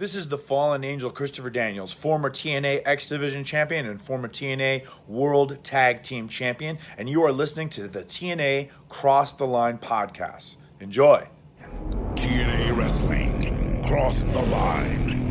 This is the fallen angel Christopher Daniels, former TNA X Division champion and former TNA World Tag Team champion, and you are listening to the TNA Cross the Line podcast. Enjoy. TNA Wrestling, Cross the Line.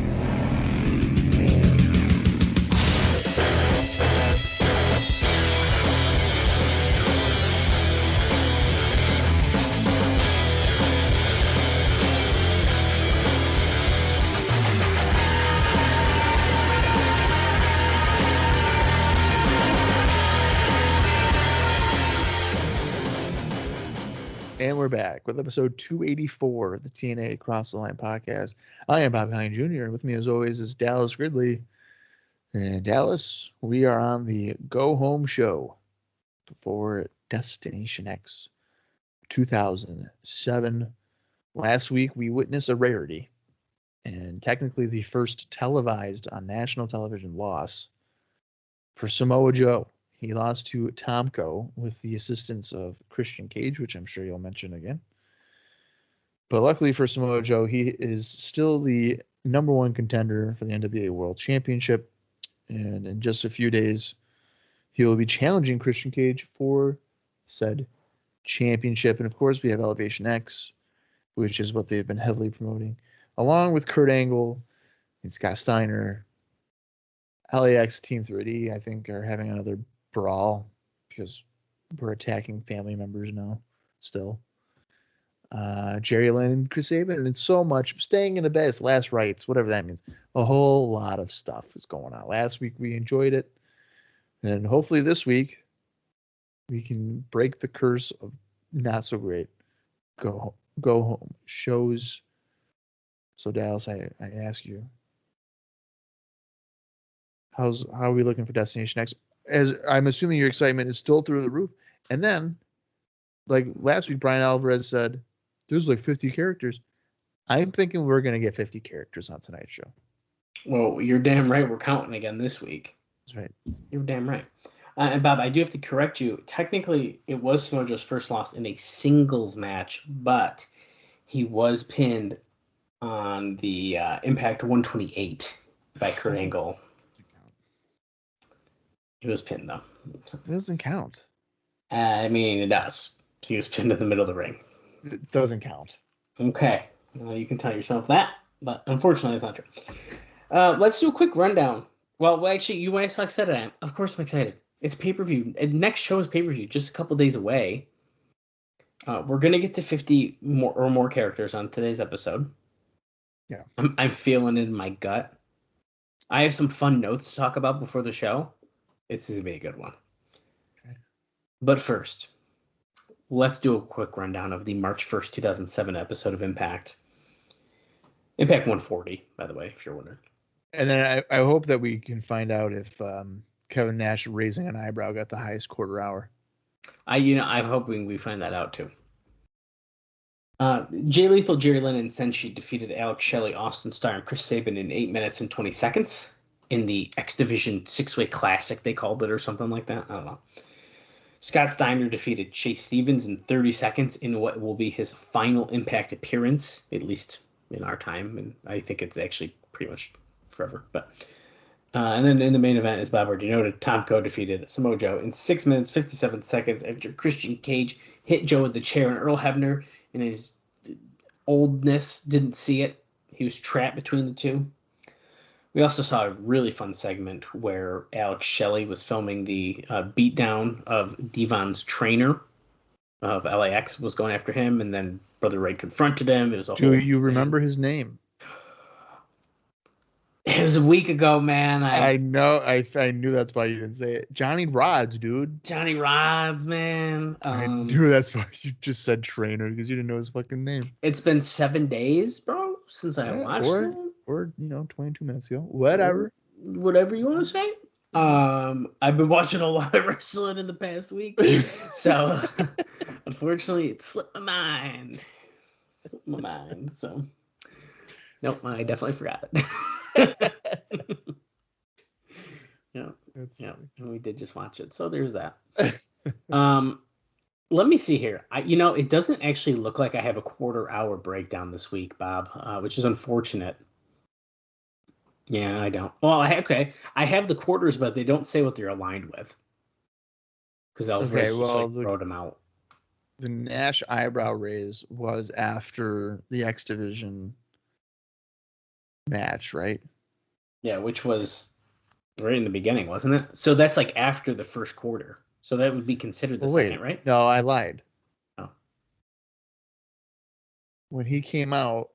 And we're back with episode 284 of the TNA Cross the Line podcast. I am Colling Jr. and with me as always is Dallas Gridley. And Dallas, we are on the Go Home show for Destination X 2007. Last week we witnessed a rarity and technically the first televised on national television loss for Samoa Joe. He lost to Tomko with the assistance of Christian Cage, which I'm sure you'll mention again. But luckily for Samoa Joe, he is still the number one contender for the NWA World Championship. And in just a few days, he will be challenging Christian Cage for said championship. And of course, we have Elevation X, which is what they've been heavily promoting, along with Kurt Angle and Scott Steiner. LAX Team 3D, I think, are having another brawl because we're attacking family members now still. Jerry Lynn and Chris Sabin and so much staying in the bed, last rites, whatever that means. A whole lot of stuff is going on. Last week we enjoyed it, and hopefully this week we can break the curse of not so great go home shows. So Dallas, I ask you, how are we looking for Destination X? As I'm assuming your excitement is still through the roof. And then, like last week, Brian Alvarez said, there's like 50 characters. I'm thinking we're going to get 50 characters on tonight's show. Well, you're damn right. We're counting again this week. That's right. You're damn right. And Bob, I do have to correct you. Technically, it was Samoa Joe's first loss in a singles match, but he was pinned on the Impact 128 by Kurt Angle. He was pinned, though. So it doesn't count. I mean, it does. He was pinned in the middle of the ring. It doesn't count. Okay. Well, you can tell yourself that, but unfortunately, it's not true. Let's do a quick rundown. Well, actually, you asked how excited I am. Of course I'm excited. It's pay-per-view. Next show is pay-per-view, just a couple days away. We're going to get to 50 more characters on today's episode. Yeah. I'm feeling it in my gut. I have some fun notes to talk about before the show. This is going to be a good one. Okay. But first, let's do a quick rundown of the March 1st, 2007 episode of Impact. Impact 140, by the way, if you're wondering. And then I hope that we can find out if Kevin Nash raising an eyebrow got the highest quarter hour. I'm hoping we find that out, too. Jay Lethal, Jerry Lynn, and Senshi defeated Alex Shelley, Austin Starr, and Chris Sabin in 8 minutes and 20 seconds. In the X Division 6-Way Classic, they called it, or something like that. I don't know. Scott Steiner defeated Chase Stevens in 30 seconds in what will be his final Impact appearance, at least in our time. And I think it's actually pretty much forever. But and then in the main event, as Bob already noted, Tomko defeated Samoa Joe in 6 minutes, 57 seconds after Christian Cage hit Joe with the chair. And Earl Hebner, in his oldness, didn't see it. He was trapped between the two. We also saw a really fun segment where Alex Shelley was filming the beatdown of Devon's trainer of LAX, was going after him, and then Brother Ray confronted him. It was a Do you remember his name? It was a week ago, man. I know. I knew that's why you didn't say it. Johnny Rods, dude. Johnny Rods, man. I knew that's why you just said trainer because you didn't know his fucking name. It's been 7 days, bro, since I watched it. Or 22 minutes ago. Whatever you want to say. I've been watching a lot of wrestling in the past week, so unfortunately it slipped my mind. So nope, I definitely forgot it. Yeah, and we did just watch it, so there's that. Let me see here. It doesn't actually look like I have a quarter hour breakdown this week, Bob, which is unfortunate. Yeah, I don't. Well, I have the quarters, but they don't say what they're aligned with. Because Alvarez Okay, just well, like wrote them out. the Nash eyebrow raise was after the X Division match, right? Yeah, which was right in the beginning, wasn't it? So that's like after the first quarter. So that would be considered the Well, wait, second, right? no, I lied. Oh. When he came out,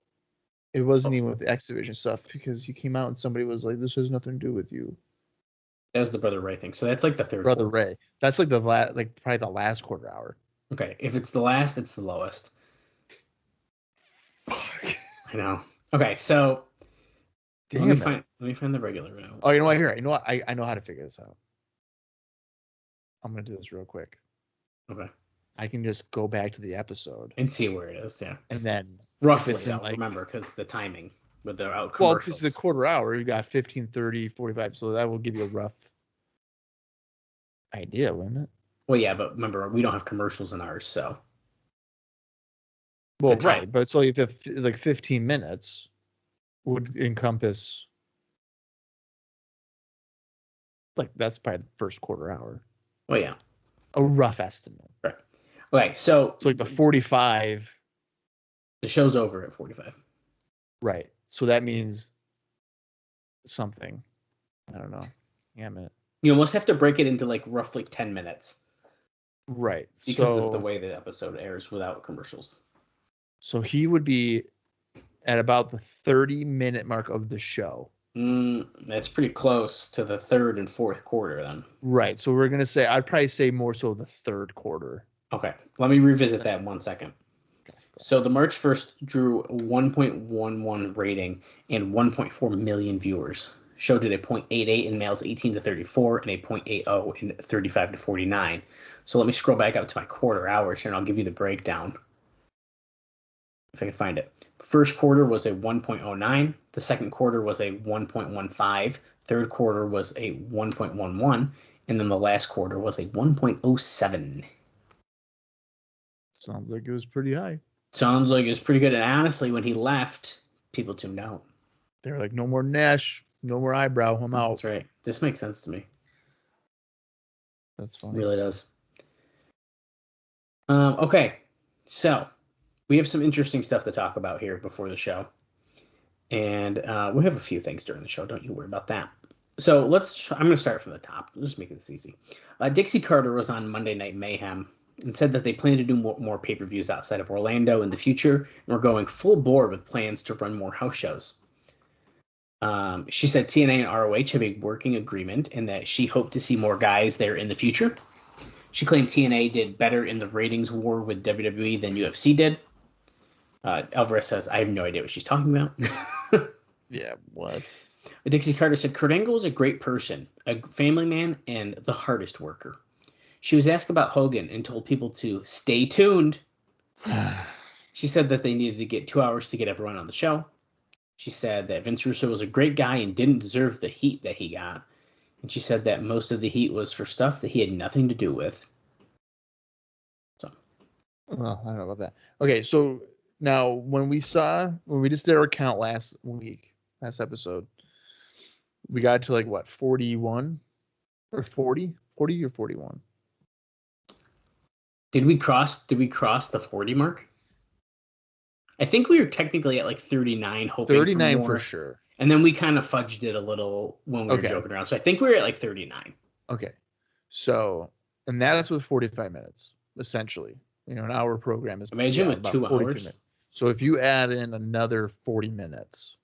it wasn't even with the X Division stuff because he came out and somebody was like, "This has nothing to do with you." That was the Brother Ray thing. So that's like the third Brother quarter. Ray. That's like probably the last quarter hour. Okay. If it's the last, it's the lowest. I know. Okay, so Damn it. let me find the regular row. Oh, you know what? Here, you know what? I know how to figure this out. I'm gonna do this real quick. Okay. I can just go back to the episode And see where it is, yeah. and then Roughly, it's in, though, like, remember, because the timing with the out well, commercials. this is the quarter hour. You got 15, 30, 45. So that will give you a rough idea, wouldn't it? Well, yeah, but remember, we don't have commercials in ours, so. Well, The time. right, but so if it's like 15 minutes would encompass, like, that's probably the first quarter hour. Well, yeah. A rough estimate. Right. Okay, so. So like the 45. The show's over at 45. Right. So that means something. I don't know. Yeah, man. You almost have to break it into like roughly 10 minutes. Right. Because of the way the episode airs without commercials. So he would be at about the 30-minute mark of the show. That's pretty close to the third and fourth quarter then. Right. So we're going to say, I'd probably say more so the third quarter. Okay. Let me revisit that in 1 second. So the March 1st drew 1.11 rating and 1.4 million viewers. Show did a 0.88 in males 18 to 34 and a 0.80 in 35 to 49. So let me scroll back up to my quarter hours here and I'll give you the breakdown. If I can find it. First quarter was a 1.09. The second quarter was a 1.15. Third quarter was a 1.11. And then the last quarter was a 1.07. Sounds like it was pretty high. Sounds like it's pretty good. And honestly, when he left, people tuned out. They were like, no more Nash, no more eyebrow. I'm out. That's right. This makes sense to me. That's fine. It really does. Okay. So we have some interesting stuff to talk about here before the show. And we have a few things during the show. Don't you worry about that. So I'm going to start from the top. Let's make this easy. Dixie Carter was on Monday Night Mayhem and said that they plan to do more pay-per-views outside of Orlando in the future, and we're going full bore with plans to run more house shows. She said TNA and ROH have a working agreement and that she hoped to see more guys there in the future. She claimed TNA did better in the ratings war with WWE than UFC did. Alvarez says, I have no idea what she's talking about. Yeah, what? Dixie Carter said, Kurt Angle is a great person, a family man, and the hardest worker. She was asked about Hogan and told people to stay tuned. She said that they needed to get 2 hours to get everyone on the show. She said that Vince Russo was a great guy and didn't deserve the heat that he got. And she said that most of the heat was for stuff that he had nothing to do with. So. Well, I don't know about that. Okay, so now when we just did our count last episode, we got to like what, 41 or 40 or 41? Did we cross the 40 mark? I think we were technically at like 39, hoping 39 for more. For sure. And then we kind of fudged it a little when we were joking around. So I think we were at like 39. Okay. So, and that's with 45 minutes, essentially. You know, an hour program is imagine with about 2 hours. Minutes. So if you add in another 40 minutes,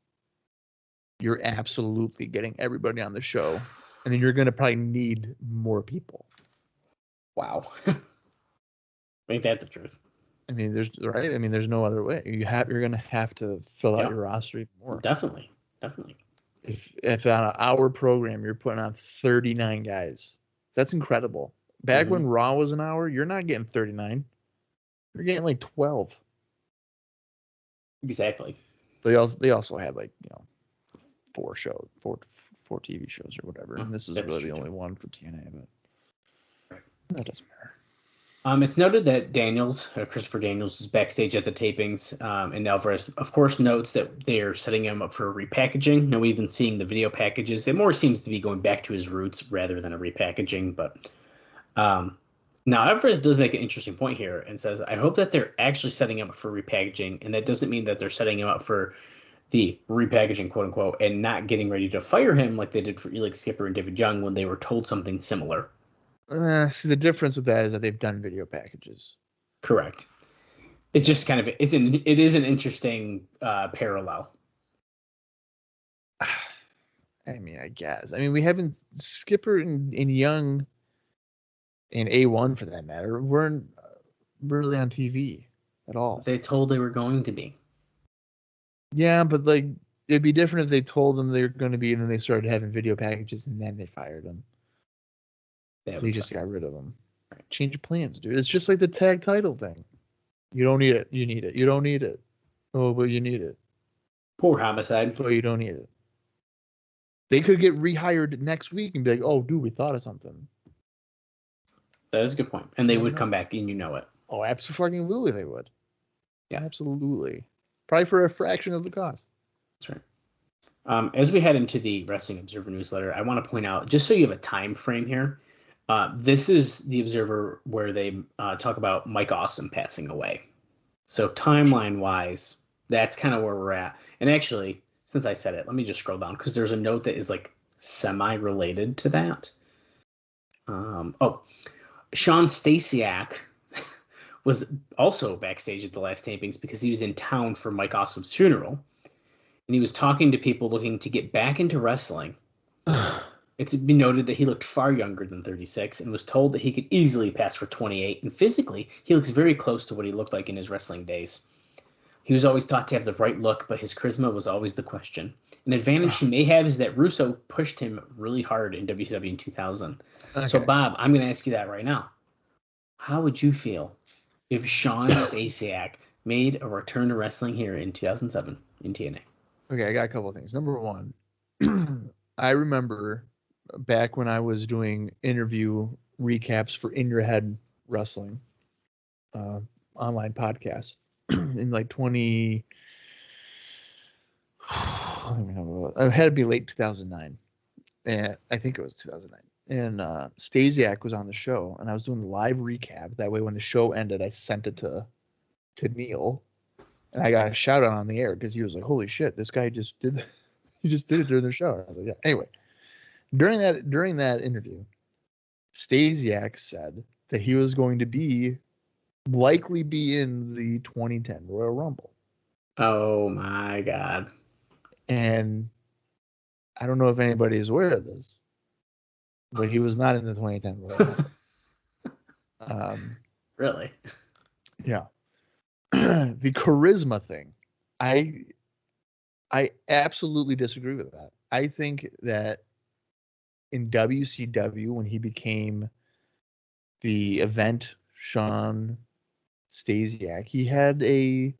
you're absolutely getting everybody on the show. And then you're going to probably need more people. Wow. Ain't that the truth? I mean, there's no other way. You're going to have to fill out your roster even more. Definitely. If on an hour program you're putting on 39 guys, that's incredible. Back when Raw was an hour, you're not getting 39. You're getting like 12. Exactly. They also had like, you know, 4 TV shows or whatever. And this is really the only one for TNA, but that doesn't matter. It's noted that Christopher Daniels, is backstage at the tapings, and Alvarez, of course, notes that they're setting him up for a repackaging. Now, we've been seeing the video packages. It more seems to be going back to his roots rather than a repackaging. But now Alvarez does make an interesting point here and says, I hope that they're actually setting him up for repackaging, and that doesn't mean that they're setting him up for the repackaging, quote unquote, and not getting ready to fire him like they did for Elix Skipper and David Young when they were told something similar. See, the difference with that is that they've done video packages. Correct. It's just kind of it is an interesting parallel. I mean, I guess. I mean, we haven't Skipper and Young and A1 for that matter weren't really on TV at all. They told they were going to be. Yeah, but like it'd be different if they told them they were going to be, and then they started having video packages, and then they fired them. They just got rid of them. Right. Change of plans, dude. It's just like the tag title thing. You don't need it. You need it. You don't need it. Oh, but you need it. Poor Homicide. Oh, you don't need it. They could get rehired next week and be like, "Oh, dude, we thought of something." That is a good point. And they would come back, and you know it. Oh, absolutely, they would. Yeah, absolutely. Probably for a fraction of the cost. That's right. As we head into the Wrestling Observer newsletter, I want to point out, just so you have a time frame here, this is the Observer where they talk about Mike Awesome passing away. So timeline-wise, that's kind of where we're at. And actually, since I said it, let me just scroll down because there's a note that is like semi-related to that. Sean Stasiak was also backstage at the last tapings because he was in town for Mike Awesome's funeral. And he was talking to people looking to get back into wrestling. It's been noted that he looked far younger than 36 and was told that he could easily pass for 28. And physically, he looks very close to what he looked like in his wrestling days. He was always thought to have the right look, but his charisma was always the question. An advantage he may have is that Russo pushed him really hard in WCW in 2000. Okay. So, Bob, I'm going to ask you that right now. How would you feel if Sean Stasiak made a return to wrestling here in 2007 in TNA? Okay, I got a couple of things. Number one, I remember back when I was doing interview recaps for In Your Head Wrestling online podcast in like 20. I don't know. It had to be late 2009. And I think it was 2009. And Stasiak was on the show, and I was doing the live recap. That way, when the show ended, I sent it to Neil, and I got a shout out on the air because he was like, "Holy shit, this guy just did he just did it during the show." And I was like, "Yeah." Anyway, during that interview, Stasiak said that he was going to likely be in the 2010 Royal Rumble. Oh my God! And I don't know if anybody is aware of this, but he was not in the 2010 Royal Rumble. Really? Yeah. The charisma thing, I absolutely disagree with that. I think that in WCW, when he became the event Sean Stasiak, he had a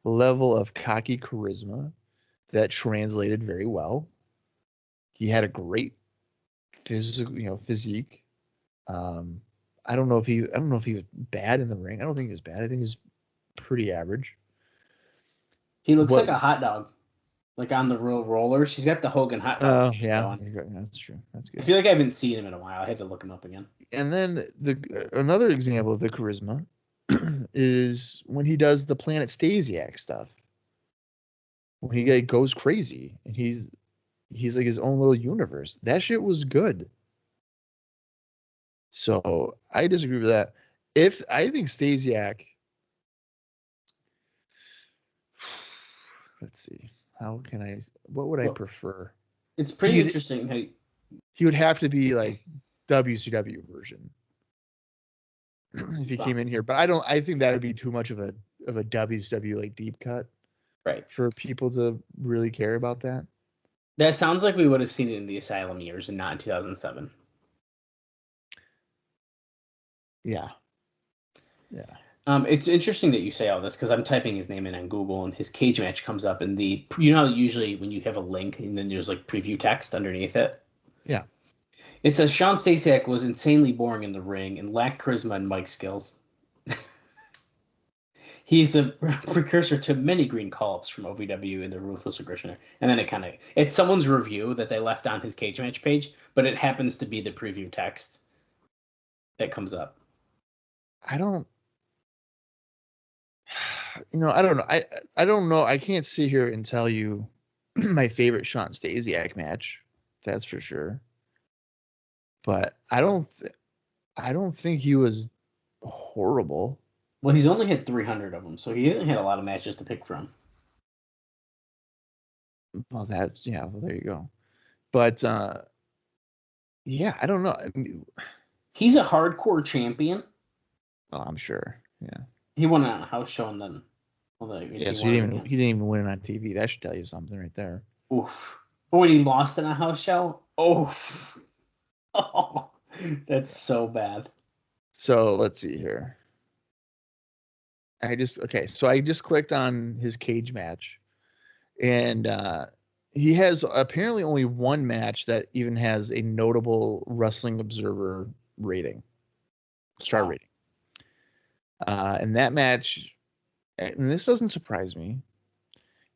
level of cocky charisma that translated very well. He had a great physique. I don't know if he was bad in the ring. I don't think he was bad. I think he was pretty average. He looks like a hot dog, like on the real roller. She's got the Hogan hot dog. Oh yeah, that's true. That's good. I feel like I haven't seen him in a while. I had to look him up again. And then another example of the charisma is when he does the Planet Stasiak stuff. When he goes crazy and he's like his own little universe. That shit was good. So I disagree with that. I think Stasiak, let's see, what would I prefer? It's pretty interesting. He would have to be like WCW version if he came in here, but I think that would be too much of a WCW like deep cut, right? For people to really care about that. That sounds like we would have seen it in the Asylum years and not in 2007. Yeah. It's interesting that you say all this because I'm typing his name in on Google and his cage match comes up in how usually when you have a link and then there's like preview text underneath it. Yeah. It says Sean Stasiak was insanely boring in the ring and lacked charisma and mic skills. He's a precursor to many green call-ups from OVW and the Ruthless Aggression. And then it's someone's review that they left on his cage match page, but it happens to be the preview text that comes up. I don't know. I don't know. I can't sit here and tell you my favorite Shawn Stasiak match. That's for sure. But I don't think he was horrible. Well, he's only had 300 of them, so he hasn't had a lot of matches to pick from. Well, there you go. But yeah, I don't know. I mean, he's a hardcore champion. Oh, I'm sure. Yeah. He won it on a house show and then. Yeah, so he didn't even win it on TV. That should tell you something right there. Oof. But when he lost in a house show, oof. Oh, that's so bad. So let's see here. I just clicked on his cage match, and he has apparently only one match that even has a notable Wrestling Observer star rating. And that match, and this doesn't surprise me,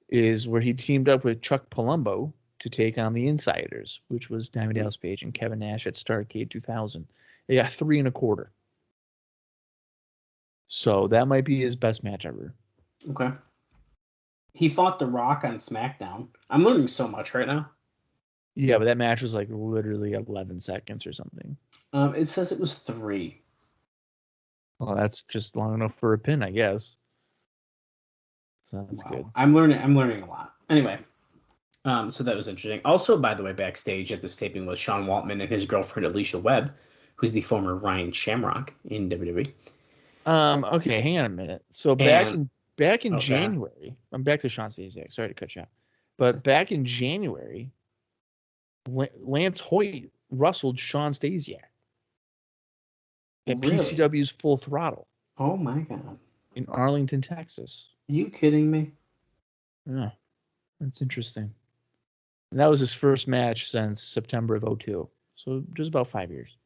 is where he teamed up with Chuck Palumbo to take on the Insiders, which was Diamond Dallas Page and Kevin Nash at Starrcade 2000. They got 3 1/4. So that might be his best match ever. Okay. He fought The Rock on SmackDown. I'm learning so much right now. Yeah, but that match was like literally 11 seconds or something. It says it was 3. Well, that's just long enough for a pin, I guess. So that's good. I'm learning a lot. Anyway, so that was interesting. Also, by the way, backstage at this taping was Sean Waltman and his girlfriend Alicia Webb, who's the former Ryan Shamrock in WWE. Okay, hang on a minute. So back in January, I'm back to Shawn Stasiak. Sorry to cut you off, but back in January, Lance Hoyt wrestled Shawn Stasiak at PCW's Full Throttle. Oh my God! In Arlington, Texas. Are you kidding me? Yeah, that's interesting. And that was his first match since September of 2002. So just about 5 years.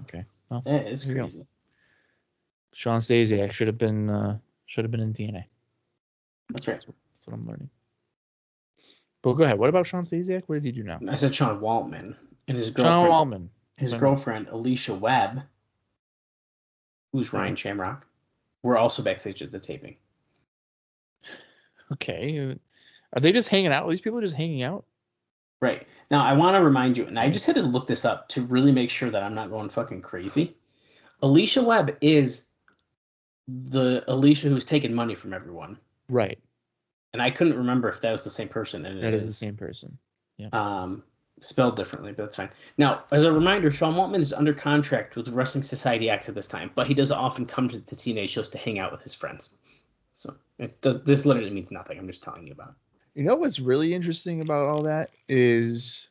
Okay. Well, that is crazy. Shawn Stasiak should have been in TNA. That's right. That's what I'm learning. But go ahead. What about Shawn Stasiak? What did he do now? I said Sean Waltman and his girlfriend. Sean Waltman. His girlfriend Alicia Webb, who's Ryan Shamrock, were also backstage at the taping. Okay. Are they just hanging out? Are these people just hanging out? Right. Now, I want to remind you, and I just had to look this up to really make sure that I'm not going fucking crazy. Alicia Webb is the Alicia who's taken money from everyone. Right. And I couldn't remember if that was the same person. And that is the same person. Yeah. Spelled differently, but that's fine. Now, as a reminder, Sean Waltman is under contract with Wrestling Society X at this time, but he does often come to the TNA shows to hang out with his friends. So this literally means nothing. I'm just telling you about it. You know what's really interesting about all that is,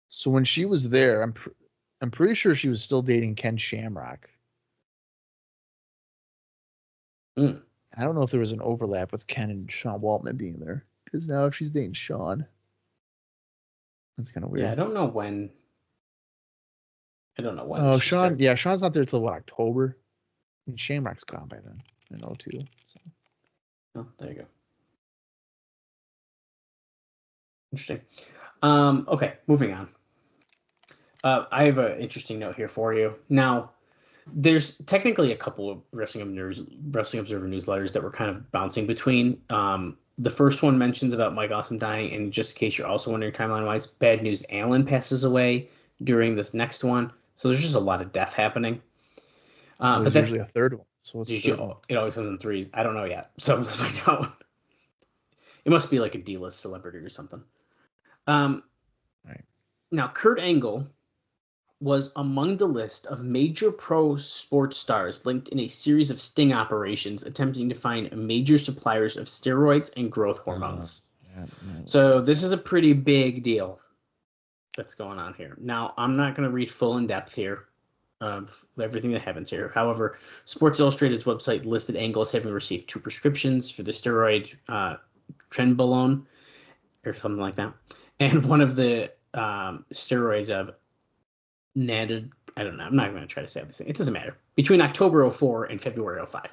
so when she was there, I'm pretty sure she was still dating Ken Shamrock. I don't know if there was an overlap with Ken and Sean Waltman being there, because now she's dating Sean. That's kind of weird. Yeah, I don't know when. Oh, Sean. Yeah, Sean's not there till what, October? And Shamrock's gone by then in 2002. So. Oh, there you go. Interesting. Okay, moving on. I have an interesting note here for you. Now, there's technically a couple of Wrestling Observer newsletters that we're kind of bouncing between. The first one mentions about Mike Awesome dying, and just in case you're also wondering timeline-wise, bad news, Alan passes away during this next one. So there's just a lot of death happening. But there's usually a third one. So what's the third one? It always comes in threes. I don't know yet. So let's find out. It must be like a D-list celebrity or something. Right. Now, Kurt Angle was among the list of major pro sports stars linked in a series of sting operations attempting to find major suppliers of steroids and growth hormones. So this is a pretty big deal that's going on here. Now, I'm not going to read full in depth here of everything that happens here. However, Sports Illustrated's website listed Angle as having received 2 prescriptions for the steroid Trenbolone or something like that. And one of the steroids of I don't know. I'm not going to try to say this thing. It doesn't matter. Between October 04 and February 05,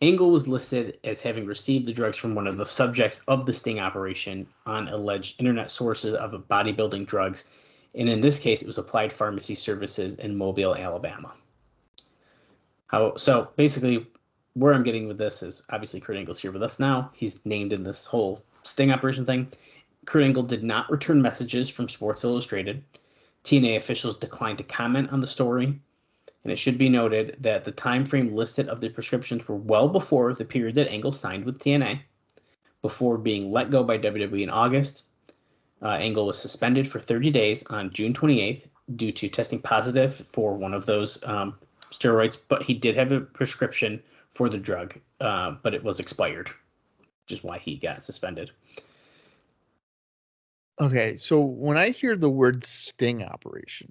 Angle was listed as having received the drugs from one of the subjects of the sting operation on alleged internet sources of bodybuilding drugs. And in this case, it was Applied Pharmacy Services in Mobile, Alabama. So basically, where I'm getting with this is obviously Kurt Angle's here with us now. He's named in this whole sting operation thing. Kurt Angle did not return messages from Sports Illustrated. TNA officials declined to comment on the story. And it should be noted that the time frame listed of the prescriptions were well before the period that Angle signed with TNA. Before being let go by WWE in August, Angle was suspended for 30 days on June 28th due to testing positive for one of those steroids, but he did have a prescription for the drug, but it was expired, which is why he got suspended. Okay, so when I hear the word sting operation,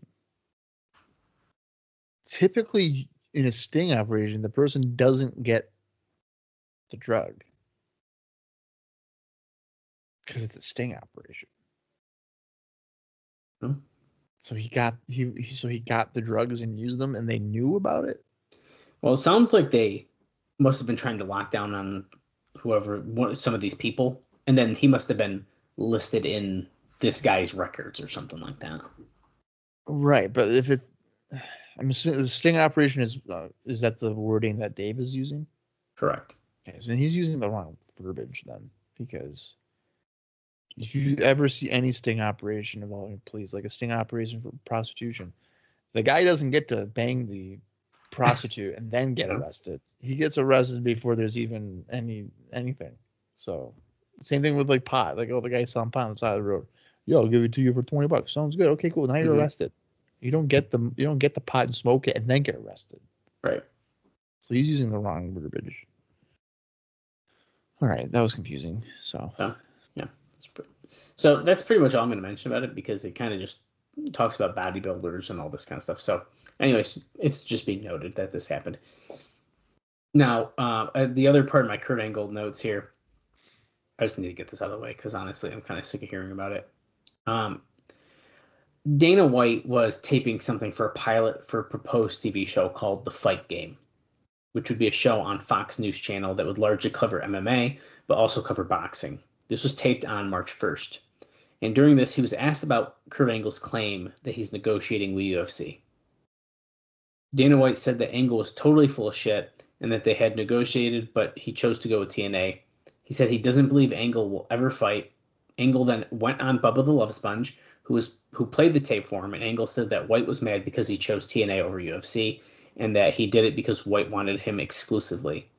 typically in a sting operation, the person doesn't get the drug because it's a sting operation. Hmm. So he got the drugs and used them, and they knew about it. Well, it sounds like they must have been trying to lock down on some of these people, and then he must have been listed in this guy's records or something like that. Right, but if it, I'm assuming the sting operation is that the wording that Dave is using? Correct. Okay, so he's using the wrong verbiage then, because if you ever see any sting operation involving police, like a sting operation for prostitution, the guy doesn't get to bang the prostitute and then get arrested. He gets arrested before there's even anything. So same thing with like pot. Like, oh, the guy's selling pot on the side of the road. Yo, I'll give it to you for $20. Sounds good. Okay, cool. Now you're arrested. You don't get the pot and smoke it and then get arrested. Right. So he's using the wrong verbiage. All right, that was confusing. So So that's pretty much all I'm going to mention about it, because it kind of just talks about bodybuilders and all this kind of stuff. So anyways, it's just being noted that this happened. Now, the other part of my Kurt Angle notes here, I just need to get this out of the way because honestly, I'm kind of sick of hearing about it. Dana White was taping something for a pilot for a proposed TV show called The Fight Game, which would be a show on Fox News Channel that would largely cover MMA, but also cover boxing. This was taped on March 1st. And during this, he was asked about Kurt Angle's claim that he's negotiating with UFC. Dana White said that Angle was totally full of shit and that they had negotiated, but he chose to go with TNA. He said he doesn't believe Angle will ever fight. Angle then went on Bubba the Love Sponge, who played the tape for him, and Angle said that White was mad because he chose TNA over UFC, and that he did it because White wanted him exclusively.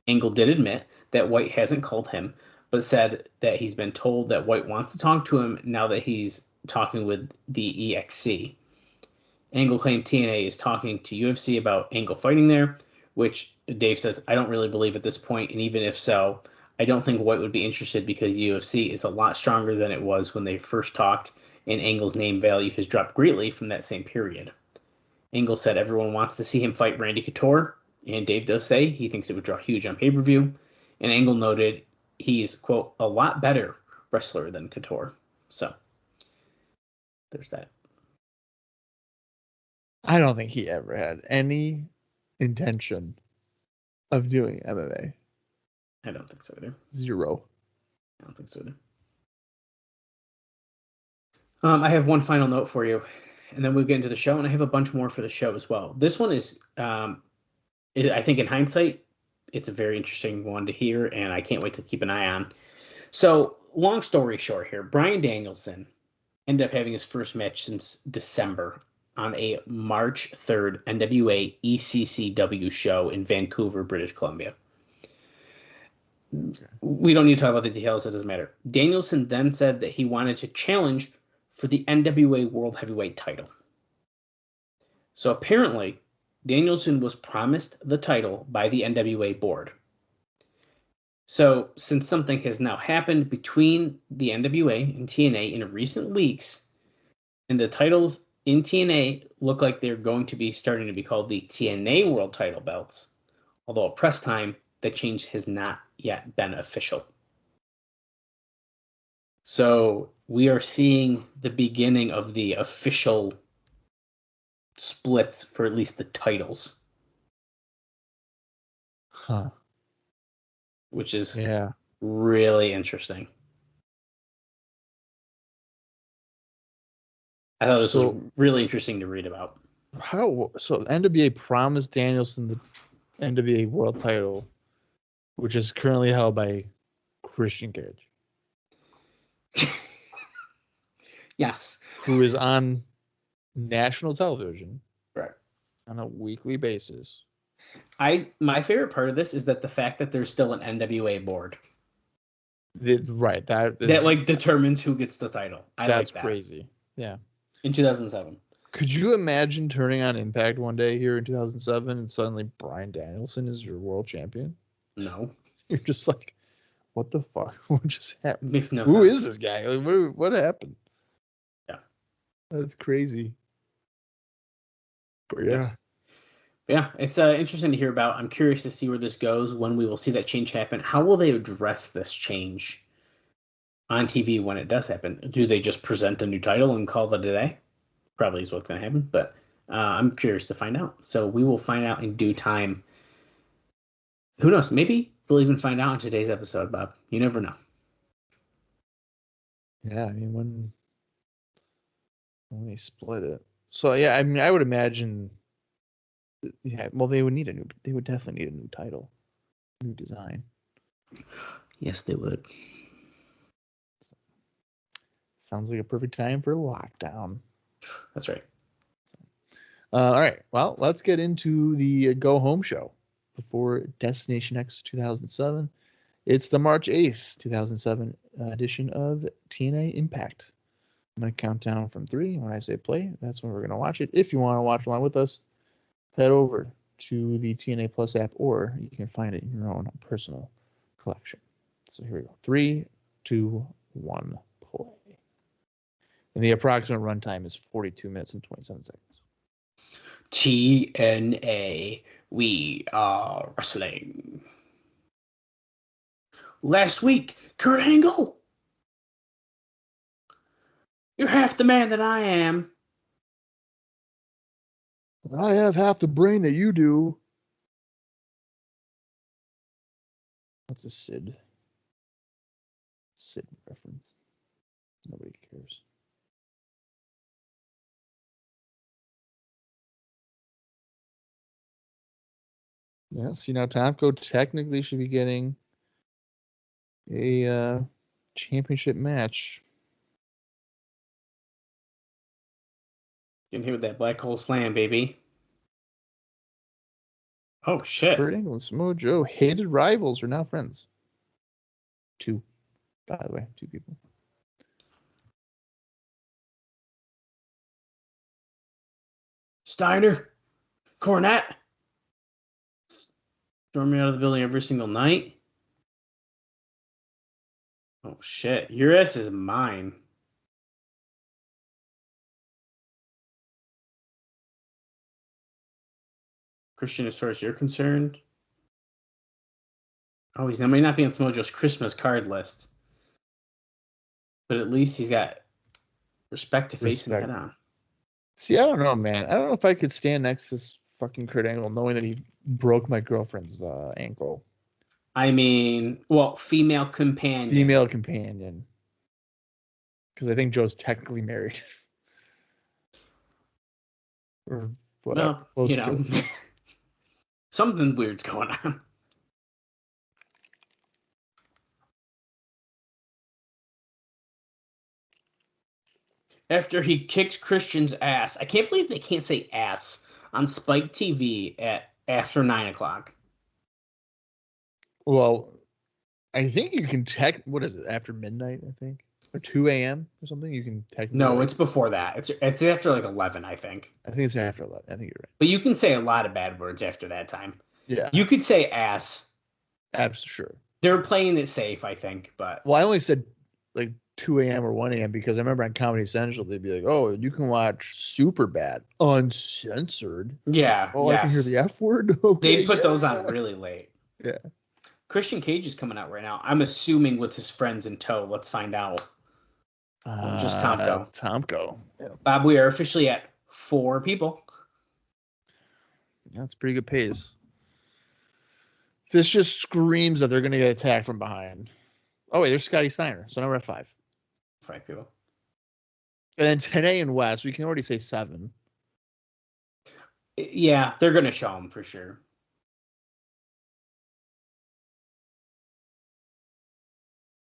Angle did admit that White hasn't called him, but said that he's been told that White wants to talk to him now that he's talking with the EXC. Angle claimed TNA is talking to UFC about Angle fighting there, which Dave says, I don't really believe at this point, and even if so, I don't think White would be interested because UFC is a lot stronger than it was when they first talked, and Angle's name value has dropped greatly from that same period. Angle said everyone wants to see him fight Randy Couture, and Dave does say he thinks it would draw huge on pay-per-view, and Angle noted he's, quote, a lot better wrestler than Couture. So, there's that. I don't think he ever had any intention of doing MMA. I don't think so either. Zero. I don't think so either. I have one final note for you, and then we'll get into the show, and I have a bunch more for the show as well. This one is, I think in hindsight, it's a very interesting one to hear, and I can't wait to keep an eye on. So, long story short here, Bryan Danielson ended up having his first match since December on a March 3rd NWA ECCW show in Vancouver, British Columbia. Okay. We don't need to talk about the details. It doesn't matter. Danielson then said that he wanted to challenge for the NWA World Heavyweight title. So apparently, Danielson was promised the title by the NWA board. So since something has now happened between the NWA and TNA in recent weeks, and the titles in TNA look like they're going to be starting to be called the TNA World Title belts, although at press time, that change has not yet been official. So we are seeing the beginning of the official splits for at least the titles, Huh. which is Yeah. really interesting. I thought this was really interesting to read about. So NWA promised Danielson the NWA World Title, which is currently held by Christian Cage, Yes. who is on national television, Right. on a weekly basis. My favorite part of this is that the fact that there's still an NWA board Right. that like determines who gets the title. That's like that. crazy. Yeah. In 2007. Could you imagine turning on Impact one day here in 2007 and suddenly Bryan Danielson is your world champion? No. You're just like, what the fuck? What just happened? Makes no Who sense. is this guy? Like, what happened? Yeah. That's crazy. But yeah. Yeah, it's interesting to hear about. I'm curious to see where this goes, when we will see that change happen. How will they address this change on TV when it does happen? Do they just present a new title and call it a day? Probably is what's going to happen, but I'm curious to find out. So we will find out in due time. Who knows? Maybe we'll even find out in today's episode, Bob. You never know. Yeah, I mean, when they split it. So yeah, I mean, I would imagine. Yeah, well, they would definitely need a new title, new design. Yes, they would. Sounds like a perfect time for lockdown. That's right. All right, well, let's get into the go home show before Destination X 2007. It's the March 8th, 2007 edition of TNA Impact. I'm going to count down from 3. When I say play, that's when we're going to watch it. If you want to watch along with us, head over to the TNA Plus app, or you can find it in your own personal collection. So here we go. 3, 2, 1, play. And the approximate runtime is 42 minutes and 27 seconds. TNA, we are wrestling. Last week, Kurt Angle. You're half the man that I am. I have half the brain that you do. What's a Sid reference? Nobody cares. Yeah, see now Tomko technically should be getting a championship match. Getting hit with that black hole slam, baby. Oh, shit. Kurt Angle and Samoa Joe, hated rivals, are now friends. 2, by the way, 2 people. Steiner. Cornette. Throw me out of the building every single night. Oh, shit. Your ass is mine. Christian, as far as you're concerned. Oh, he might not be on Samoa Joe's Christmas card list. But at least he's got respect to face him head on. See, I don't know, man. I don't know if I could stand next to this fucking Kurt Angle knowing that he broke my girlfriend's ankle. I mean, well, female companion. Female companion. Because I think Joe's technically married. Or whatever. Well, you know, something weird's going on. After he kicks Christian's ass. I can't believe they can't say ass on Spike TV at after 9 o'clock. Well, I think you can what is it, after midnight, I think? Or 2 a.m. or something? You can technically. No, it's before that. It's after like 11, I think. I think it's after 11. I think you're right. But you can say a lot of bad words after that time. Yeah. You could say ass. Sure. They're playing it safe, I think. But well, I only said like 2 a.m. or 1 a.m. because I remember on Comedy Central they'd be like, "Oh, you can watch Superbad uncensored." Yeah. Oh, yes. I can hear the F word. Okay, they put those on really late. Yeah. Christian Cage is coming out right now. I'm assuming with his friends in tow. Let's find out. Just Tomko. Tomko. Yeah. Bob, we are officially at 4 people. That's pretty good pace. This just screams that they're going to get attacked from behind. Oh, wait, there's Scotty Steiner. So now we're at 5. 5 people. And then 10A and West, we can already say 7. Yeah, they're going to show him for sure.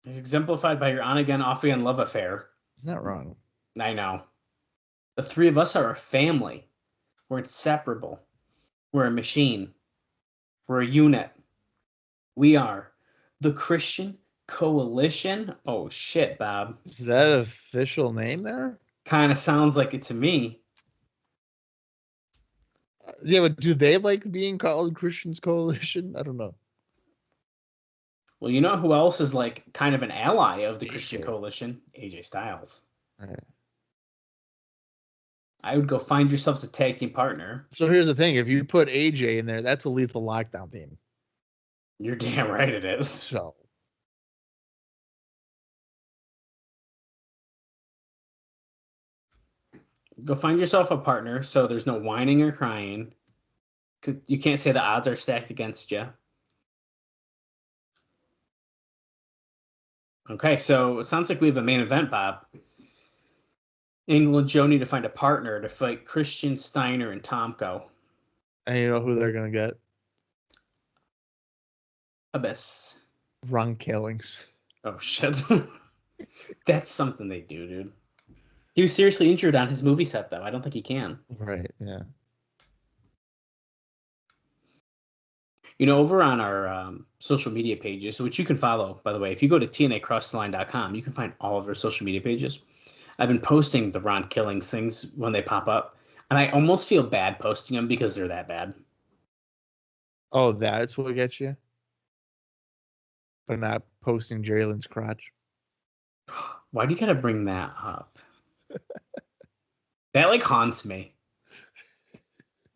It's exemplified by your on-again, off-again love affair. Isn't that wrong? I know. The 3 of us are a family. We're inseparable. We're a machine. We're a unit. We are the Christian Coalition. Oh, shit, Bob. Is that an official name there? Kind of sounds like it to me. Yeah, but do they like being called Christians Coalition? I don't know. Well, you know who else is like kind of an ally of the AJ. Christian Coalition? AJ Styles. All right. I would go find yourselves a tag team partner. So here's the thing. If you put AJ in there, that's a Lethal Lockdown team. You're damn right it is. So Go find yourself a partner so there's no whining or crying. 'Cause you can't say the odds are stacked against you. Okay, so it sounds like we have a main event, Bob. Angle and Joe need to find a partner to fight Christian, Steiner, and Tomko. and you know who they're gonna get? Abyss. Ron Killings. Oh, shit. That's something they do, dude. He was seriously injured on his movie set, though. I don't think he can. Right, yeah. You know, over on our social media pages, which you can follow, by the way, if you go to TNAcrosstheline.com, you can find all of our social media pages. I've been posting the Ron Killings things when they pop up, and I almost feel bad posting them because they're that bad. Oh, that's what gets you? For not posting Jerry Lynn's crotch? Why do you gotta bring that up? That, like, haunts me.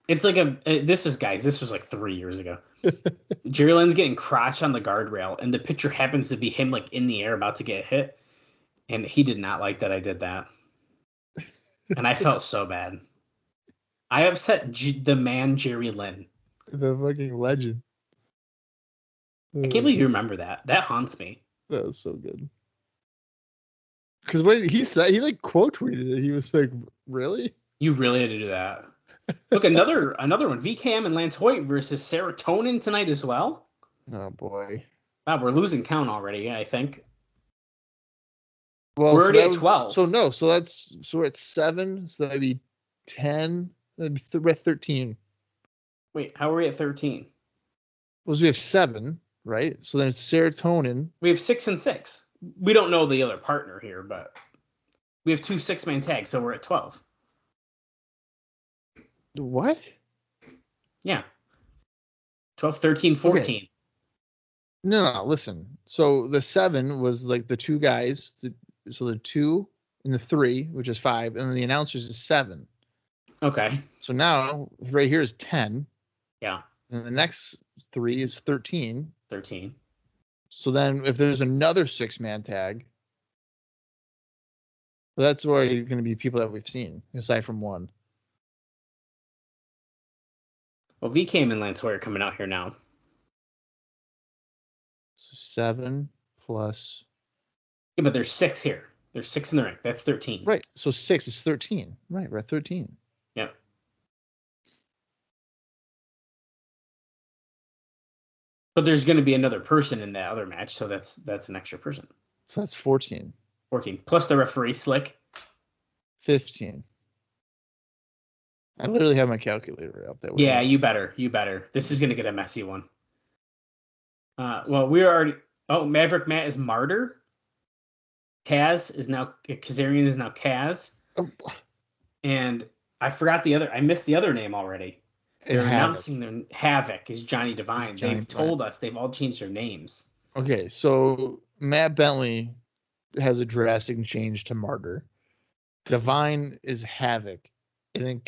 It's like this was like 3 years ago. Jerry Lynn's getting crotch on the guardrail, and the picture happens to be him, like, in the air about to get hit. And he did not like that I did that. And I felt so bad. I upset the man, Jerry Lynn. The fucking legend. I can't believe you remember that. That haunts me. That was so good. Because what he said, he like quote tweeted it. He was like, "Really? You really had to do that." Look, another one. VCam and Lance Hoyt versus Serotonin tonight as well. Oh boy! Wow, we're losing count already. I think. Well, We're already at 12. So we're at 7. So that'd be 10. That'd be we're at 13. Wait, how are we at 13? Well, we have 7, right? So then it's Serotonin. We have 6 and 6. We don't know the other partner here, but we have 2 6-man tags, so we're at 12. What? Yeah. 12, 13, 14. Okay. No, listen. So the 7 was like the 2 guys. So the 2 and the 3, which is 5, and then the announcers is 7. Okay. So now right here is 10. Yeah. And the next 3 is 13. 13. So then if there's another 6-man tag, well, that's already going to be people that we've seen, aside from one. Well, VCam and Lance Hoyt are coming out here now. So 7 plus... Yeah, but there's 6 here. There's 6 in the ring. That's 13. Right. So 6 is 13. Right. We're at 13. Yeah. But there's going to be another person in that other match, so that's an extra person. So that's 14. 14. Plus the referee, Slick. 15. I literally have my calculator out there. Yeah, you better. This is going to get a messy one. Well, we're already... Oh, Maverick Matt is Martyr. Kazarian is now Kaz. Oh. And I forgot the other... I missed the other name already. They're Havoc. announcing their Havoc is Johnny Devine. Johnny They've Devine. told us they've all changed their names. Okay, so Matt Bentley has a drastic change to Martyr. Divine is Havoc. And then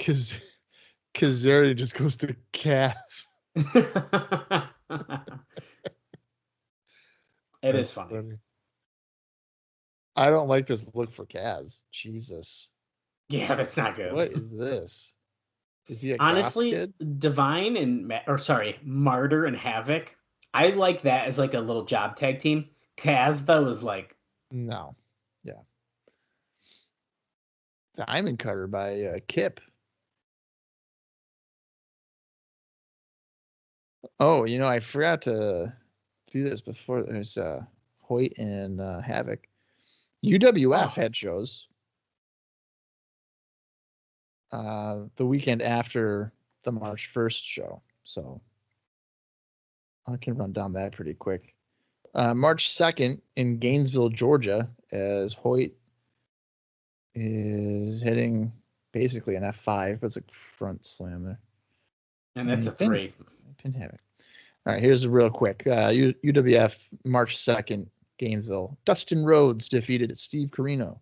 Kazarian just goes to Kaz. It is funny. I don't like this look for Kaz. Jesus. Yeah, that's not good. What is this? Is he a goth Honestly, kid? Divine and Martyr and Havoc, I like that as like a little job tag team. Kaz though is like, No. Yeah. Diamond Cutter by Kip. Oh, I forgot to do this before. There's Hoyt and Havoc. UWF had shows the weekend after the March 1st show. So I can run down that pretty quick. March 2nd in Gainesville, Georgia, as Hoyt is hitting basically an F5, but it's a front slam there. and that's a 3. Pin Havoc. All right, here's a real quick. UWF, March 2nd, Gainesville. Dustin Rhodes defeated Steve Corino.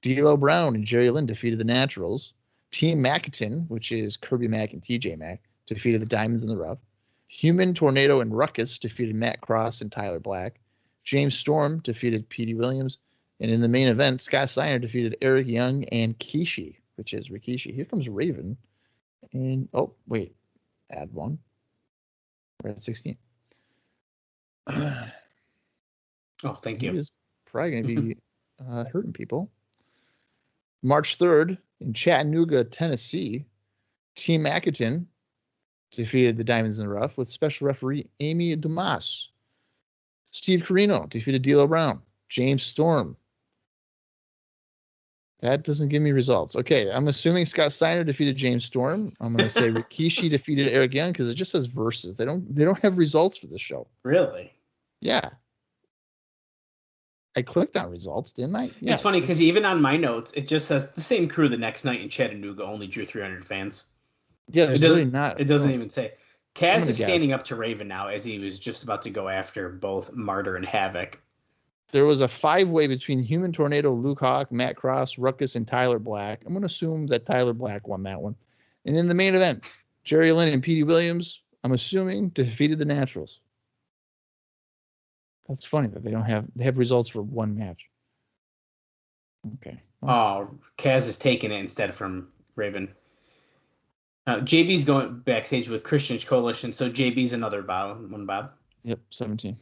D'Lo Brown and Jerry Lynn defeated the Naturals. Team Mackinton, which is Kirby Mack and TJ Mack, defeated the Diamonds in the Rough. Human Tornado and Ruckus defeated Matt Cross and Tyler Black. James Storm defeated Petey Williams. And in the main event, Scott Steiner defeated Eric Young and Kishi, which is Rikishi. Here comes Raven. And, oh, wait. Add one. We're at 16. Oh, thank you. He is probably going to be hurting people. March 3rd in Chattanooga, Tennessee, Team Mackinton defeated the Diamonds in the Rough with special referee Amy Dumas. Steve Corino defeated D'Lo Brown. James Storm. That doesn't give me results. Okay, I'm assuming Scott Steiner defeated James Storm. I'm going to say Rikishi defeated Eric Young because it just says versus. They don't have results for this show. Really? Yeah. I clicked on results, didn't I? Yeah. It's funny because even on my notes, it just says the same crew the next night in Chattanooga only drew 300 fans. Yeah, there's really not. It doesn't even say. Kaz is standing up to Raven now as he was just about to go after both Martyr and Havoc. There was a 5-way between Human Tornado, Luke Hawk, Matt Cross, Ruckus, and Tyler Black. I'm going to assume that Tyler Black won that one. And in the main event, Jerry Lynn and Petey Williams, I'm assuming, defeated the Naturals. That's funny that they have results for one match. Okay. Oh, Kaz is taking it instead from Raven. JB's going backstage with Christian Coalition, so JB's another Bob. Yep, 17.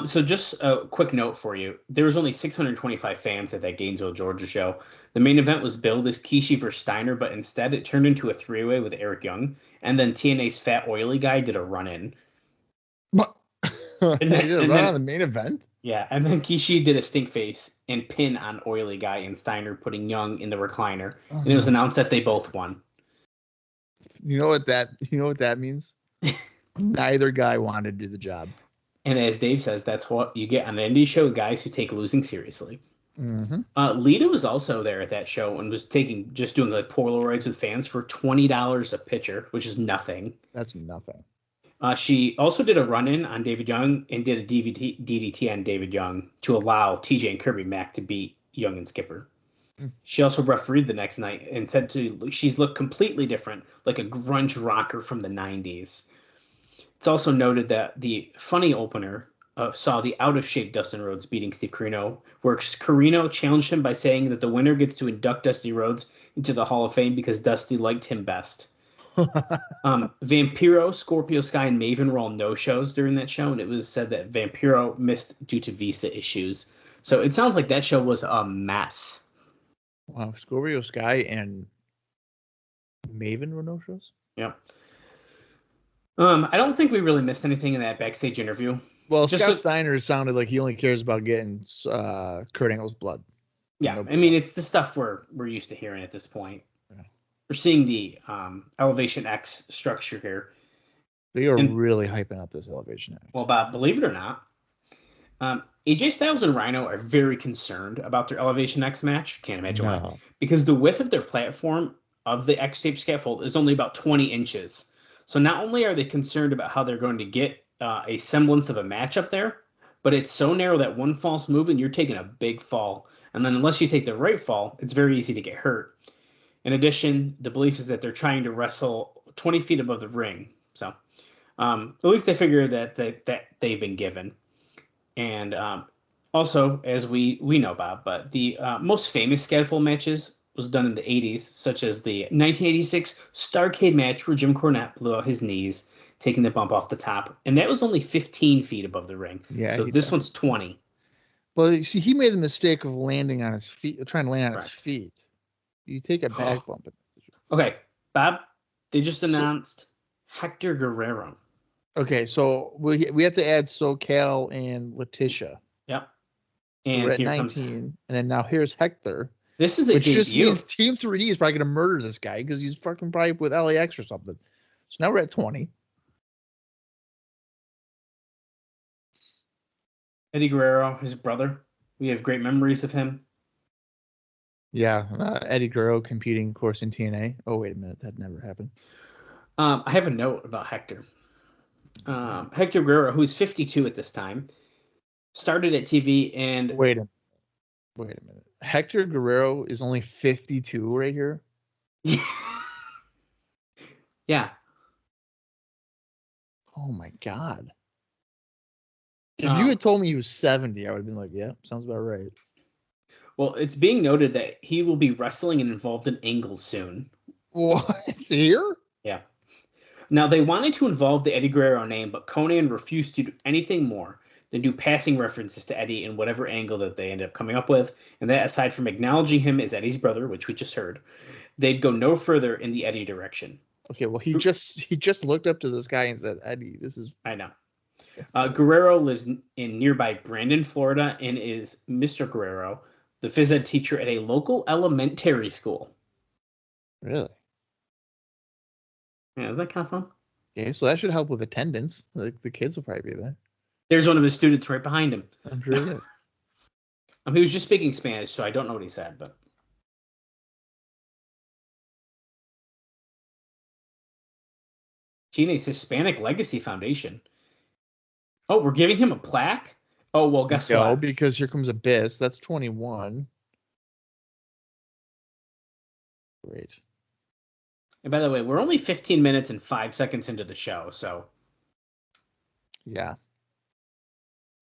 So just a quick note for you. There was only 625 fans at that Gainesville, Georgia show. The main event was billed as Kishi versus Steiner, but instead it turned into a 3-way with Eric Young. And then TNA's Fat Oily Guy did a run-in. What? And they did a run on the main event? Yeah, and then Kishi did a stink face and pin on Oily Guy and Steiner, putting Young in the recliner. And it was announced that they both won. You know what that means? Neither guy wanted to do the job. And as Dave says, that's what you get on an indie show, guys who take losing seriously. Mm-hmm. Lita was also there at that show and was doing like Polaroids with fans for $20 a picture, which is nothing. That's nothing. She also did a run-in on David Young and did a DDT on David Young to allow TJ and Kirby Mack to beat Young and Skipper. She also refereed the next night and said she's looked completely different, like a grunge rocker from the 90s. It's also noted that the funny opener saw the out-of-shape Dustin Rhodes beating Steve Corino, where Corino challenged him by saying that the winner gets to induct Dusty Rhodes into the Hall of Fame because Dusty liked him best. Vampiro, Scorpio Sky, and Maven were all no-shows during that show, and it was said that Vampiro missed due to visa issues. So it sounds like that show was a mess. Wow, Scorpio Sky and Maven were no-shows? Yeah. I don't think we really missed anything in that backstage interview. Well, Scott Steiner sounded like he only cares about getting Kurt Angle's blood. Yeah, I mean, it's the stuff we're used to hearing at this point. Yeah. We're seeing the Elevation X structure here. They are really hyping up this Elevation X. Well, Bob, believe it or not, AJ Styles and Rhino are very concerned about their Elevation X match. Can't imagine why. Because the width of their platform of the X-shaped scaffold is only about 20 inches. So not only are they concerned about how they're going to get a semblance of a match up there, but it's so narrow that one false move and you're taking a big fall. And then unless you take the right fall, it's very easy to get hurt. In addition, the belief is that they're trying to wrestle 20 feet above the ring. So at least they figure that they've been given. And also, as we know, Bob, but the most famous scaffold matches was done in the 80s, such as the 1986 Starrcade match where Jim Cornette blew out his knees, taking the bump off the top. And that was only 15 feet above the ring. Yeah, So this one's 20. Well, you see, he made the mistake of landing on his feet, trying to land on his Correct. feet. You take a back bump. Okay, Bob, they just announced Hector Guerrero. Okay, so we have to add SoCal and Letitia. Yep. So And we're at here 19, comes. and then now here's Hector, This is a which just debut. means Team 3D is probably going to murder this guy because he's fucking probably with LAX or something. So now we're at 20. Eddie Guerrero, his brother. We have great memories of him. Yeah, Eddie Guerrero competing, of course, in TNA. Oh, wait a minute. That never happened. I have a note about Hector. Hector Guerrero, who's 52 at this time, started at TV and... Wait a minute. Hector Guerrero is only 52 right here? Yeah. Oh, my God. If you had told me he was 70, I would have been like, yeah, sounds about right. Well, it's being noted that he will be wrestling and involved in angles soon. What? Here? Yeah. Now, they wanted to involve the Eddie Guerrero name, but Conan refused to do anything more than do passing references to Eddie in whatever angle that they ended up coming up with. And that, aside from acknowledging him as Eddie's brother, which we just heard, they'd go no further in the Eddie direction. Okay, well, he just looked up to this guy and said, Eddie, this is... I know. Guerrero lives in nearby Brandon, Florida, and is Mr. Guerrero, the phys ed teacher at a local elementary school. Really? Yeah, isn't that kind of fun? Okay, so that should help with attendance. Like, the kids will probably be there. There's one of his students right behind him. I'm sure he is. He was just speaking Spanish, so I don't know what he said, but... TNA's Hispanic Legacy Foundation. Oh, we're giving him a plaque? Oh, well, guess No, what? because here comes Abyss. That's 21. Great. And by the way, we're only 15 minutes and 5 seconds into the show, so... Yeah.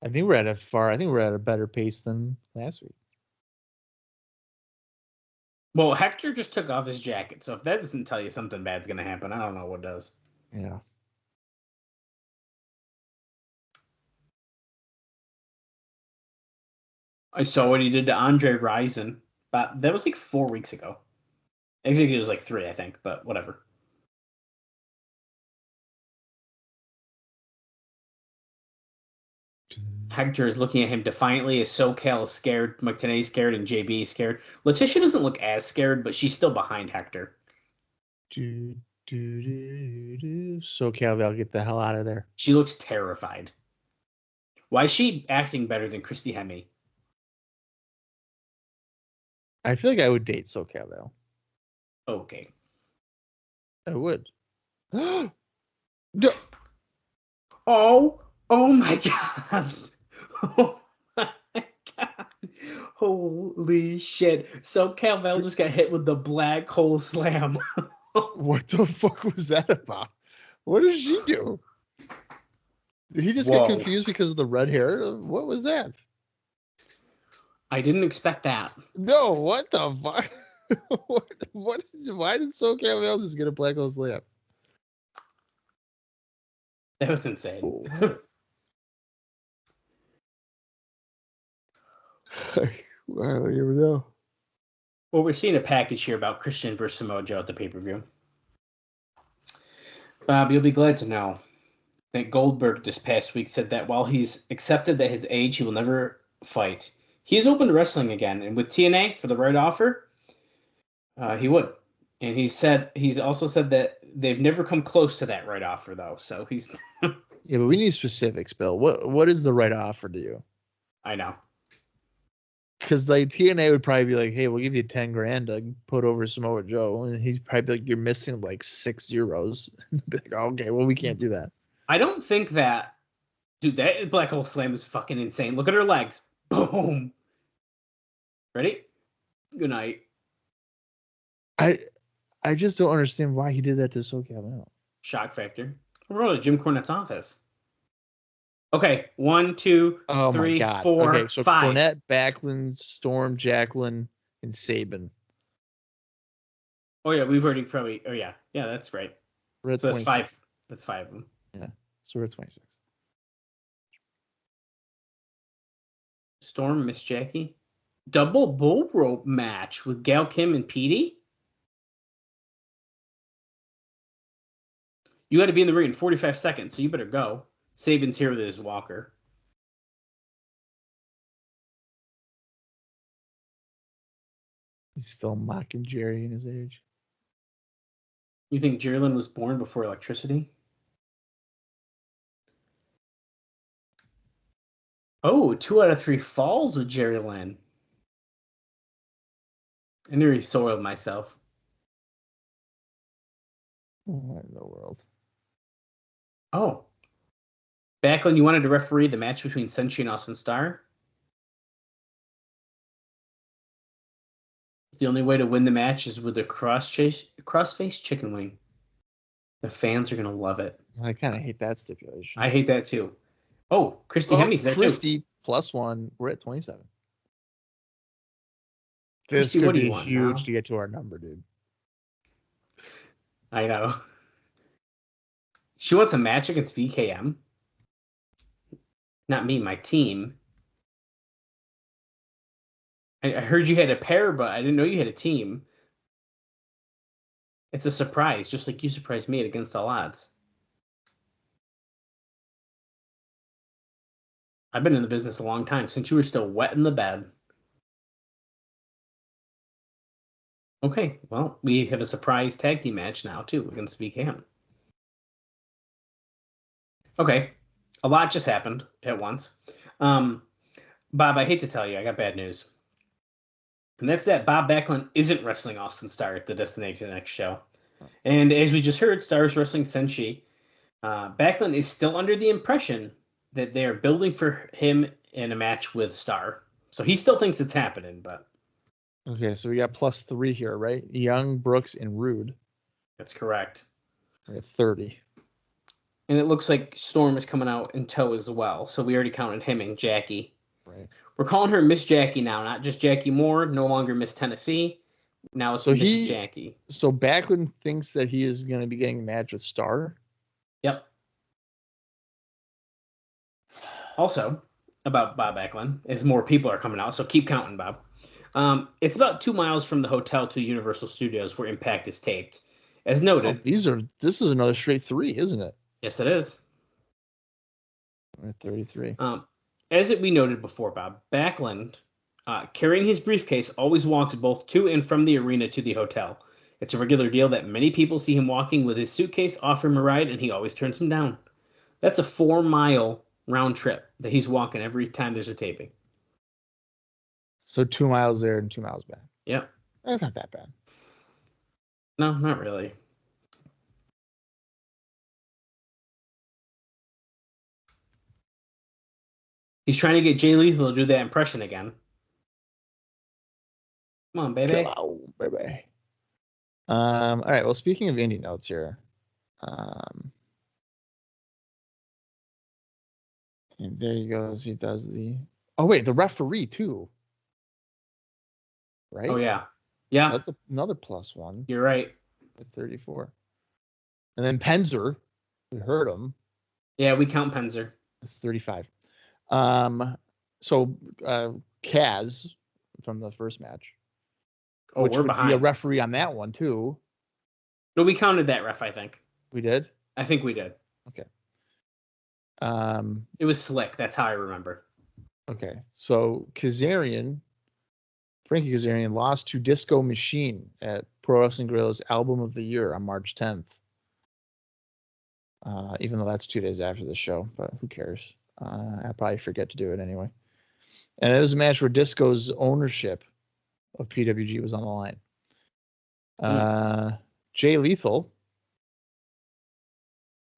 I think we're at a better pace than last week. Well, Hector just took off his jacket, so if that doesn't tell you something bad's going to happen, I don't know what does. Yeah. I saw what he did to Andre Rison, but that was like 4 weeks ago. Actually, it was like 3, I think, but whatever. Hector is looking at him defiantly as SoCal is scared, Mike Tenay is scared, and JB is scared. Letitia doesn't look as scared, but she's still behind Hector. SoCal, I'll get the hell out of there. She looks terrified. Why is she acting better than Christy Hemme? I feel like I would date SoCal, though. Okay. I would. Oh my God. Oh my God. Holy shit. SoCal Val just got hit with the black hole slam. What the fuck was that about? What did she do? Did he just Whoa. get confused because of the red hair? What was that? I didn't expect that. No, what the fuck? What? Why did SoCal Val just get a black hole slam? That was insane. Well, here we go. Well, we're seeing a package here about Christian versus Samoa Joe at the pay-per-view. Bob, you'll be glad to know that Goldberg this past week said that while he's accepted that his age, he will never fight. He's open to wrestling again, and with TNA for the right offer, he would. And he's also said that they've never come close to that right offer, though. So he's. Yeah, but we need specifics, Bill. What is the right offer to you? I know. Because like TNA would probably be like, "Hey, we'll give you $10,000 to put over Samoa Joe," and he'd probably be like, "You're missing like 6 zeros." Be like, oh, "Okay, well, we can't do that." I don't think that, dude. That black hole slam is fucking insane. Look at her legs. Boom. Ready? Good night. I just don't understand why he did that to SoCal Val. Shock factor. We're at Jim Cornette's office. Okay, 1, 2, Oh 3, my God. 4, Okay, so 5. Cornette, Backlund, Storm, Jacqueline, and Sabin. Oh yeah, we've already probably. Oh yeah, that's right. We're at So that's 26. 5. That's 5 of them. Yeah, so we're at 26. Storm, Miss Jackie, double bull rope match with Gail Kim and Petey. You got to be in the ring in 45 seconds, so you better go. Saban's here with his walker. He's still mocking Jerry in his age. You think Jerry Lynn was born before electricity? Oh, 2 out of 3 falls with Jerry Lynn. I nearly soiled myself. What in the world? Oh. Backlund, you wanted to referee the match between Senshi and Austin Starr? The only way to win the match is with a cross-face chicken wing. The fans are going to love it. I kind of hate that stipulation. I hate that too. Oh, Christy Hemmy's there too. Christy +1. We're at 27. This Christy, could what do be you want huge now? to get to our number, dude. I know. She wants a match against VKM. Not me, my team. I heard you had a pair, but I didn't know you had a team. It's a surprise, just like you surprised me at Against All Odds. I've been in the business a long time, since you were still wet in the bed. Okay, well, we have a surprise tag team match now, too, against VKM. Okay, a lot just happened at once. Bob, I hate to tell you, I got bad news. And that's that Bob Backlund isn't wrestling Austin Starr at the Destination X show. And as we just heard, Starr is wrestling Senshi. Backlund is still under the impression that they're building for him in a match with Starr. So he still thinks it's happening, but... Okay, so we got +3 here, right? Young, Brooks, and Roode. That's correct. We're at 30. And it looks like Storm is coming out in tow as well. So we already counted him and Jackie. Right. We're calling her Miss Jackie now, not just Jackie Moore, no longer Miss Tennessee. Now it's Miss Jackie. So Backlund thinks that he is going to be getting a match with Starr? Yep. Also, about Bob Backlund, as more people are coming out, so keep counting, Bob. It's about 2 miles from the hotel to Universal Studios where Impact is taped. As noted... This is another straight 3, isn't it? Yes, it is. We're at 33. As we noted before, Bob, Backlund, carrying his briefcase, always walks both to and from the arena to the hotel. It's a regular deal that many people see him walking with his suitcase, offer him a ride, and he always turns them down. That's a 4-mile round trip that he's walking every time there's a taping. So 2 miles there and 2 miles back. Yep. That's not that bad. No, not really. He's trying to get Jay Lethal to do that impression again. Come on, baby. Hello, baby. All right. Well, speaking of indie notes here, and there he goes. He does the. Oh wait, the referee too. Right. Oh yeah, yeah. So that's another +1. You're right. At 34. And then Penzer, we heard him. Yeah, we count Penzer. That's 35. So Kaz from the first match. Oh, which we're would behind. be a referee on that one too. No, we counted that ref, I think. We did? I think we did. Okay. It was slick. That's how I remember. Okay. So Frankie Kazarian lost to Disco Machine at Pro Wrestling Guerrilla's Album of the Year on March 10th. Even though that's 2 days after the show, but who cares? I'll probably forget to do it anyway. And it was a match where Disco's ownership of PWG was on the line. Jay Lethal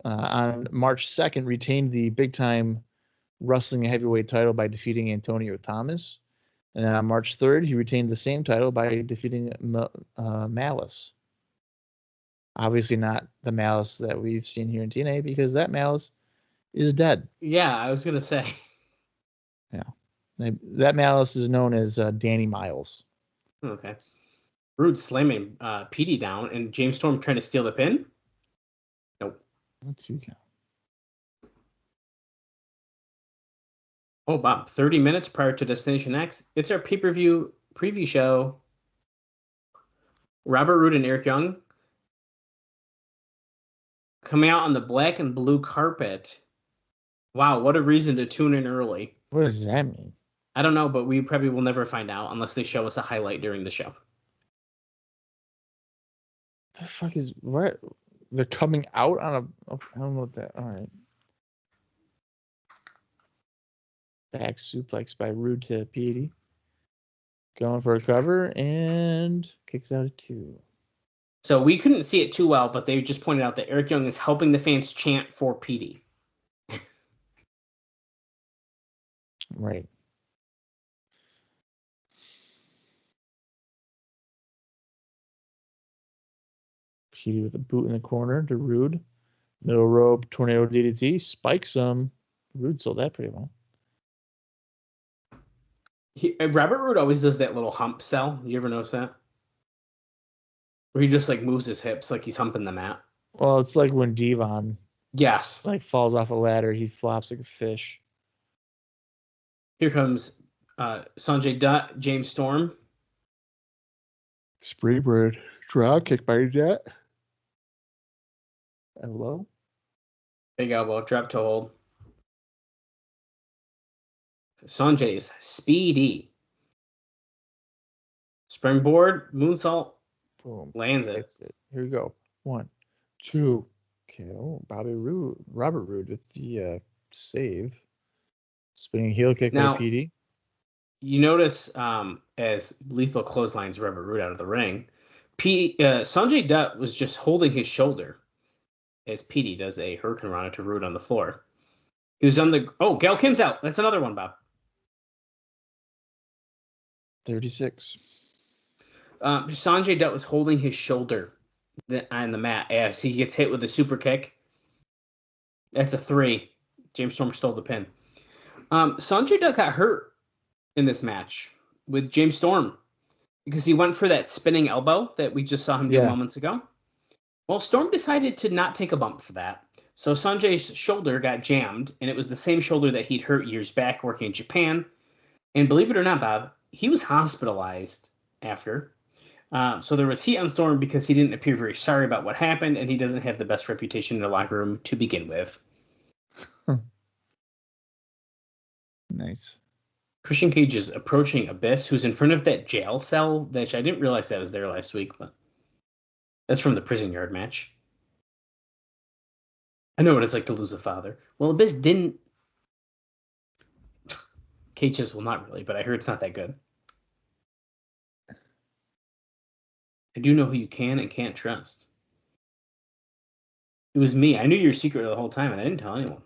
on March 2nd retained the big-time wrestling heavyweight title by defeating Antonio Thomas. And then on March 3rd, he retained the same title by defeating Malice. Obviously not the Malice that we've seen here in TNA, because that Malice is dead. Yeah, I was going to say. Yeah. That Malice is known as Danny Miles. Okay. Roode slamming Petey down, and James Storm trying to steal the pin. Nope. That's you count. Oh, Bob, 30 minutes prior to Destination X. It's our pay-per-view preview show. Robert Roode and Eric Young coming out on the black and blue carpet. Wow, what a reason to tune in early. What does that mean? I don't know, but we probably will never find out unless they show us a highlight during the show. The fuck is what? They're coming out on a. I don't know what that. All right. Back suplex by Roode to Petey. Going for a cover and kicks out at 2. So we couldn't see it too well, but they just pointed out that Eric Young is helping the fans chant for Petey. Right. Petey with a boot in the corner to Roode. Middle rope, tornado DDT, spikes him. Roode sold that pretty well. Robert Roode always does that little hump sell. You ever notice that? Where he just like moves his hips like he's humping the mat. Well, it's like when Devon Yes. like falls off a ladder, he flops like a fish. Here comes Sonjay Dutt, James Storm. Spray bird. Drop kick by Dutt. Hello? Big elbow, drop toe hold. Sonjay's speedy. Springboard, moonsault, Boom. lands it. That's it. Here we go. 1, 2. Okay. Oh, Robert Roode with the save. Spinning heel kick Now- by Petey. You notice as Lethal clotheslines Robert Roode out of the ring, Sonjay Dutt was just holding his shoulder as Petey does a Hurricane Rana to Roode on the floor. He was on the... Oh, Gail Kim's out. That's another one, Bob. 36. Sonjay Dutt was holding his shoulder on the mat as he gets hit with a super kick. That's a 3. James Storm stole the pin. Sonjay Dutt got hurt in this match with James Storm because he went for that spinning elbow that we just saw him do moments ago. Well, Storm decided to not take a bump for that. So Sonjay's shoulder got jammed, and it was the same shoulder that he'd hurt years back working in Japan. And believe it or not, Bob, he was hospitalized after. So there was heat on Storm because he didn't appear very sorry about what happened, and he doesn't have the best reputation in the locker room to begin with. Nice. Christian Cage is approaching Abyss, who's in front of that jail cell, which I didn't realize that was there last week, but that's from the prison yard match. I know what it's like to lose a father. Well, Abyss didn't. Cage says, well, not really, but I heard it's not that good. I do know who you can and can't trust. It was me. I knew your secret the whole time, and I didn't tell anyone.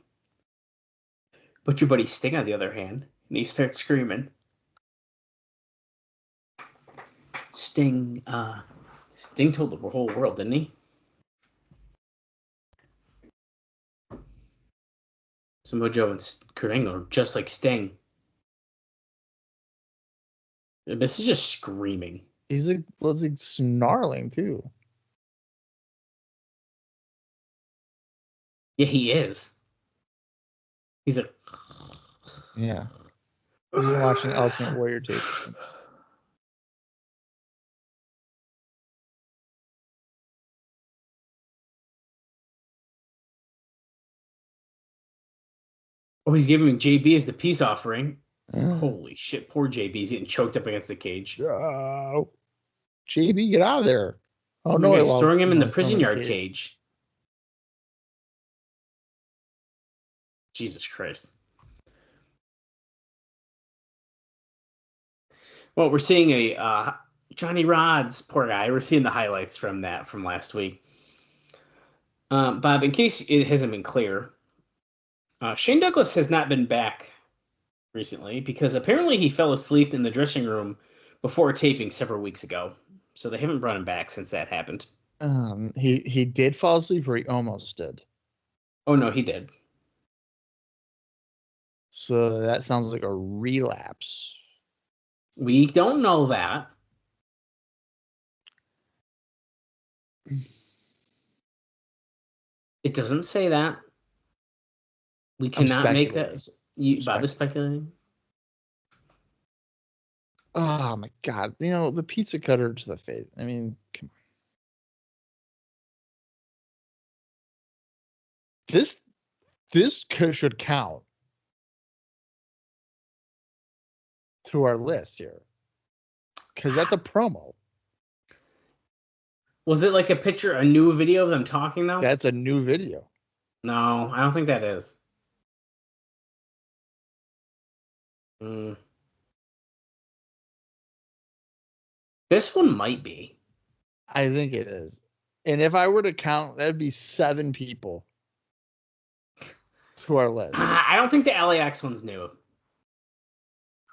But your buddy Sting, on the other hand, and he starts screaming. Sting told the whole world, didn't he? Samoa Joe and Kurt Angle are just like Sting. This is just screaming. He's like, snarling too. Yeah, he is. He's like, Yeah. He's been watching Ultimate Warrior tape. oh, he's giving JB as the peace offering. Mm. Holy shit, poor JB's getting choked up against the cage. Oh, JB, get out of there. Oh, No, no. he's throwing him in the he's prison throwing yard cage. Jesus Christ. Well, we're seeing a Johnny Rodz, poor guy. We're seeing the highlights from that from last week. Bob, in case it hasn't been clear, Shane Douglas has not been back recently because apparently he fell asleep in the dressing room before taping several weeks ago. So they haven't brought him back since that happened. He did fall asleep, or he almost did. Oh, no, he did. So that sounds like a relapse. We don't know that. It doesn't say that. We I'm cannot make that. speculating. Bob is speculating. Oh my God! The pizza cutter to the face. I mean, come on. This should count to our list here because that's a promo. Was it like a new video of them talking though? That's a new video. No, I don't think that is. This one might be. I think it is. And if I were to count, that'd be 7 people to our list. I don't think the LAX one's new.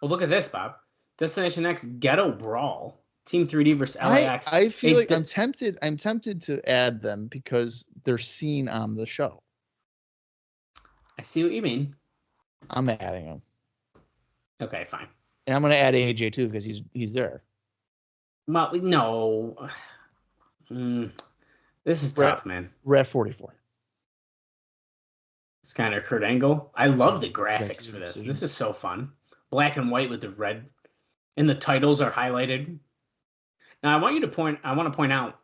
Well, look at this, Bob. Destination X Ghetto Brawl. Team 3D versus LAX. I feel like I'm tempted to add them because they're seen on the show. I see what you mean. I'm adding them. Okay, fine. And I'm going to add AJ too because he's there. Well, no. This is tough, man. Ref 44. Skyner Kurt Angle. I love the graphics for this. This is so fun. Black and white with the red. And the titles are highlighted. Now, I want to point out,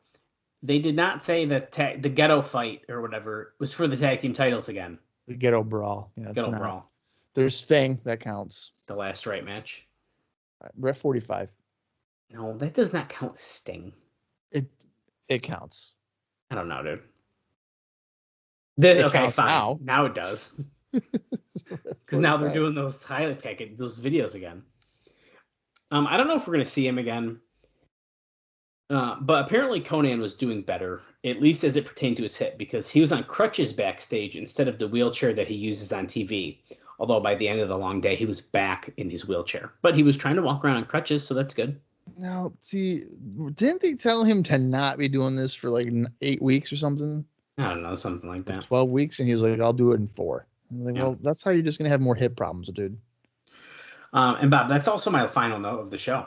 they did not say that the Ghetto fight or whatever was for the tag team titles again. The Ghetto Brawl. Ghetto Brawl. There's Sting. That counts. The last right match. Ref 45. No, that does not count Sting. It counts. I don't know, dude. Okay, fine. Now it does. Because now they're doing those highlight package, those videos again. I don't know if we're going to see him again. But apparently Conan was doing better, at least as it pertained to his hip, because he was on crutches backstage instead of the wheelchair that he uses on TV. Although by the end of the long day, he was back in his wheelchair. But he was trying to walk around on crutches, so that's good. Now, see, didn't they tell him to not be doing this for like 8 weeks or something? I don't know, something like that. 12 weeks, and he was like, I'll do it in 4. I'm like, well, that's how you're just going to have more hip problems, dude. And Bob, that's also my final note of the show.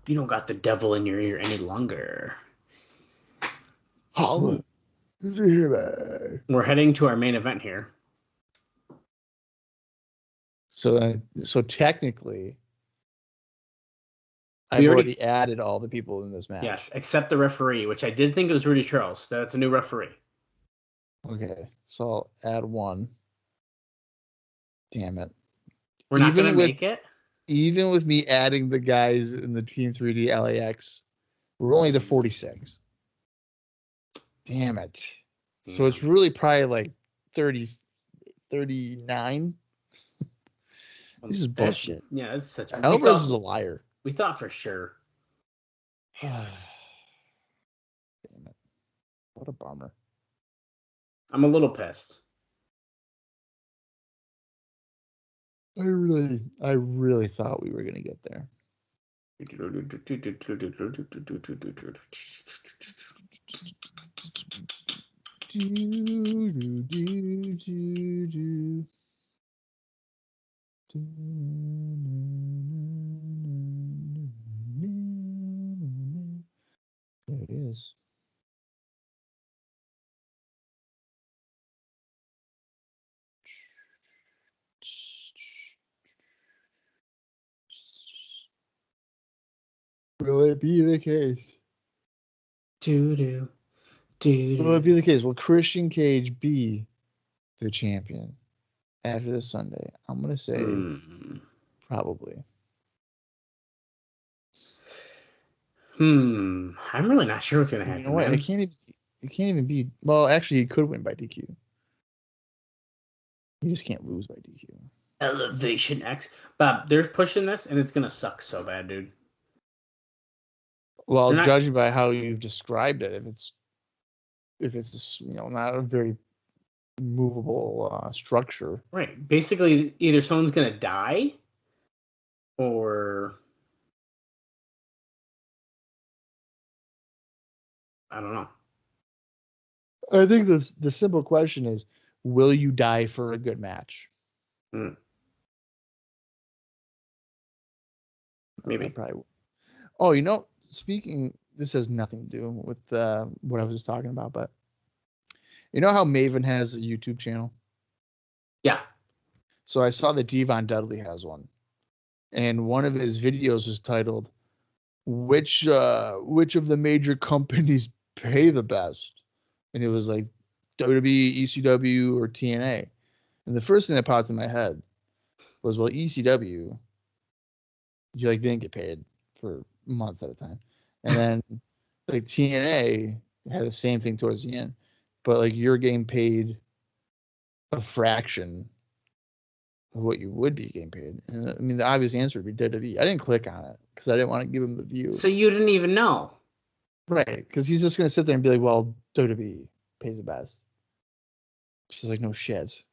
You don't got the devil in your ear any longer. Holla. We're heading to our main event here. So technically, I've already added all the people in this match. Yes, except the referee, which I did think it was Rudy Charles. That's a new referee. Okay, so I'll add 1. Damn it. We're not going to make it? Even with me adding the guys in the Team 3D LAX, we're only to 46. Damn it. Yeah. So it's really probably like 39. This is bullshit. Yeah, it's such a... Elvis is a liar. We thought for sure. Damn it. What a bummer. I'm a little pissed. I really thought we were going to get there. There it is. Will it be the case? Will it be the case? Will Christian Cage be the champion after this Sunday? I'm going to say probably. I'm really not sure what's going to happen. You know what? It can't even be. Well, actually, he could win by DQ. You just can't lose by DQ. Elevation X. Bob, they're pushing this, and it's going to suck so bad, dude. Well, judging by how you've described it, if it's not a very movable structure, right? Basically, either someone's gonna die, or I don't know. I think the simple question is, will you die for a good match? Maybe. I probably would. Oh, speaking, this has nothing to do with what I was just talking about, but you know how Maven has a YouTube channel? Yeah. So I saw that Devon Dudley has one, and one of his videos was titled, which of the major companies pay the best? And it was like WWE, ECW, or TNA. And the first thing that popped in my head was, well, ECW, you like didn't get paid for months at a time. And then like TNA had the same thing towards the end. But like you're getting paid a fraction of what you would be getting paid. And I mean the obvious answer would be WWE. I didn't click on it because I didn't want to give him the view. So you didn't even know. Right, because he's just gonna sit there and be like, well, WWE pays the best. She's like, no shit.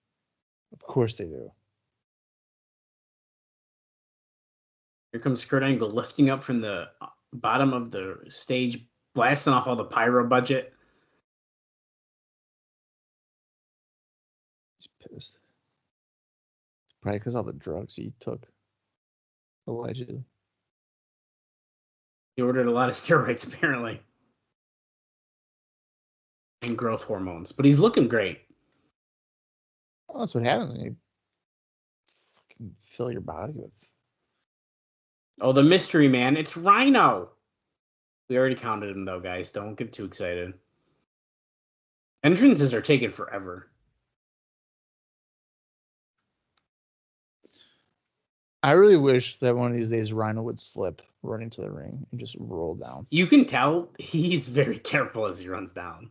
Of course they do. Here comes Kurt Angle lifting up from the bottom of the stage, blasting off all the pyro budget. He's pissed. Probably because all the drugs he took. Allegedly. He ordered a lot of steroids, apparently. And growth hormones. But he's looking great. Oh, that's what happens when you fucking fill your body with. Oh, the mystery man. It's Rhino. We already counted him, though, guys. Don't get too excited. Entrances are taking forever. I really wish that one of these days Rhino would slip running to the ring and just roll down. You can tell he's very careful as he runs down.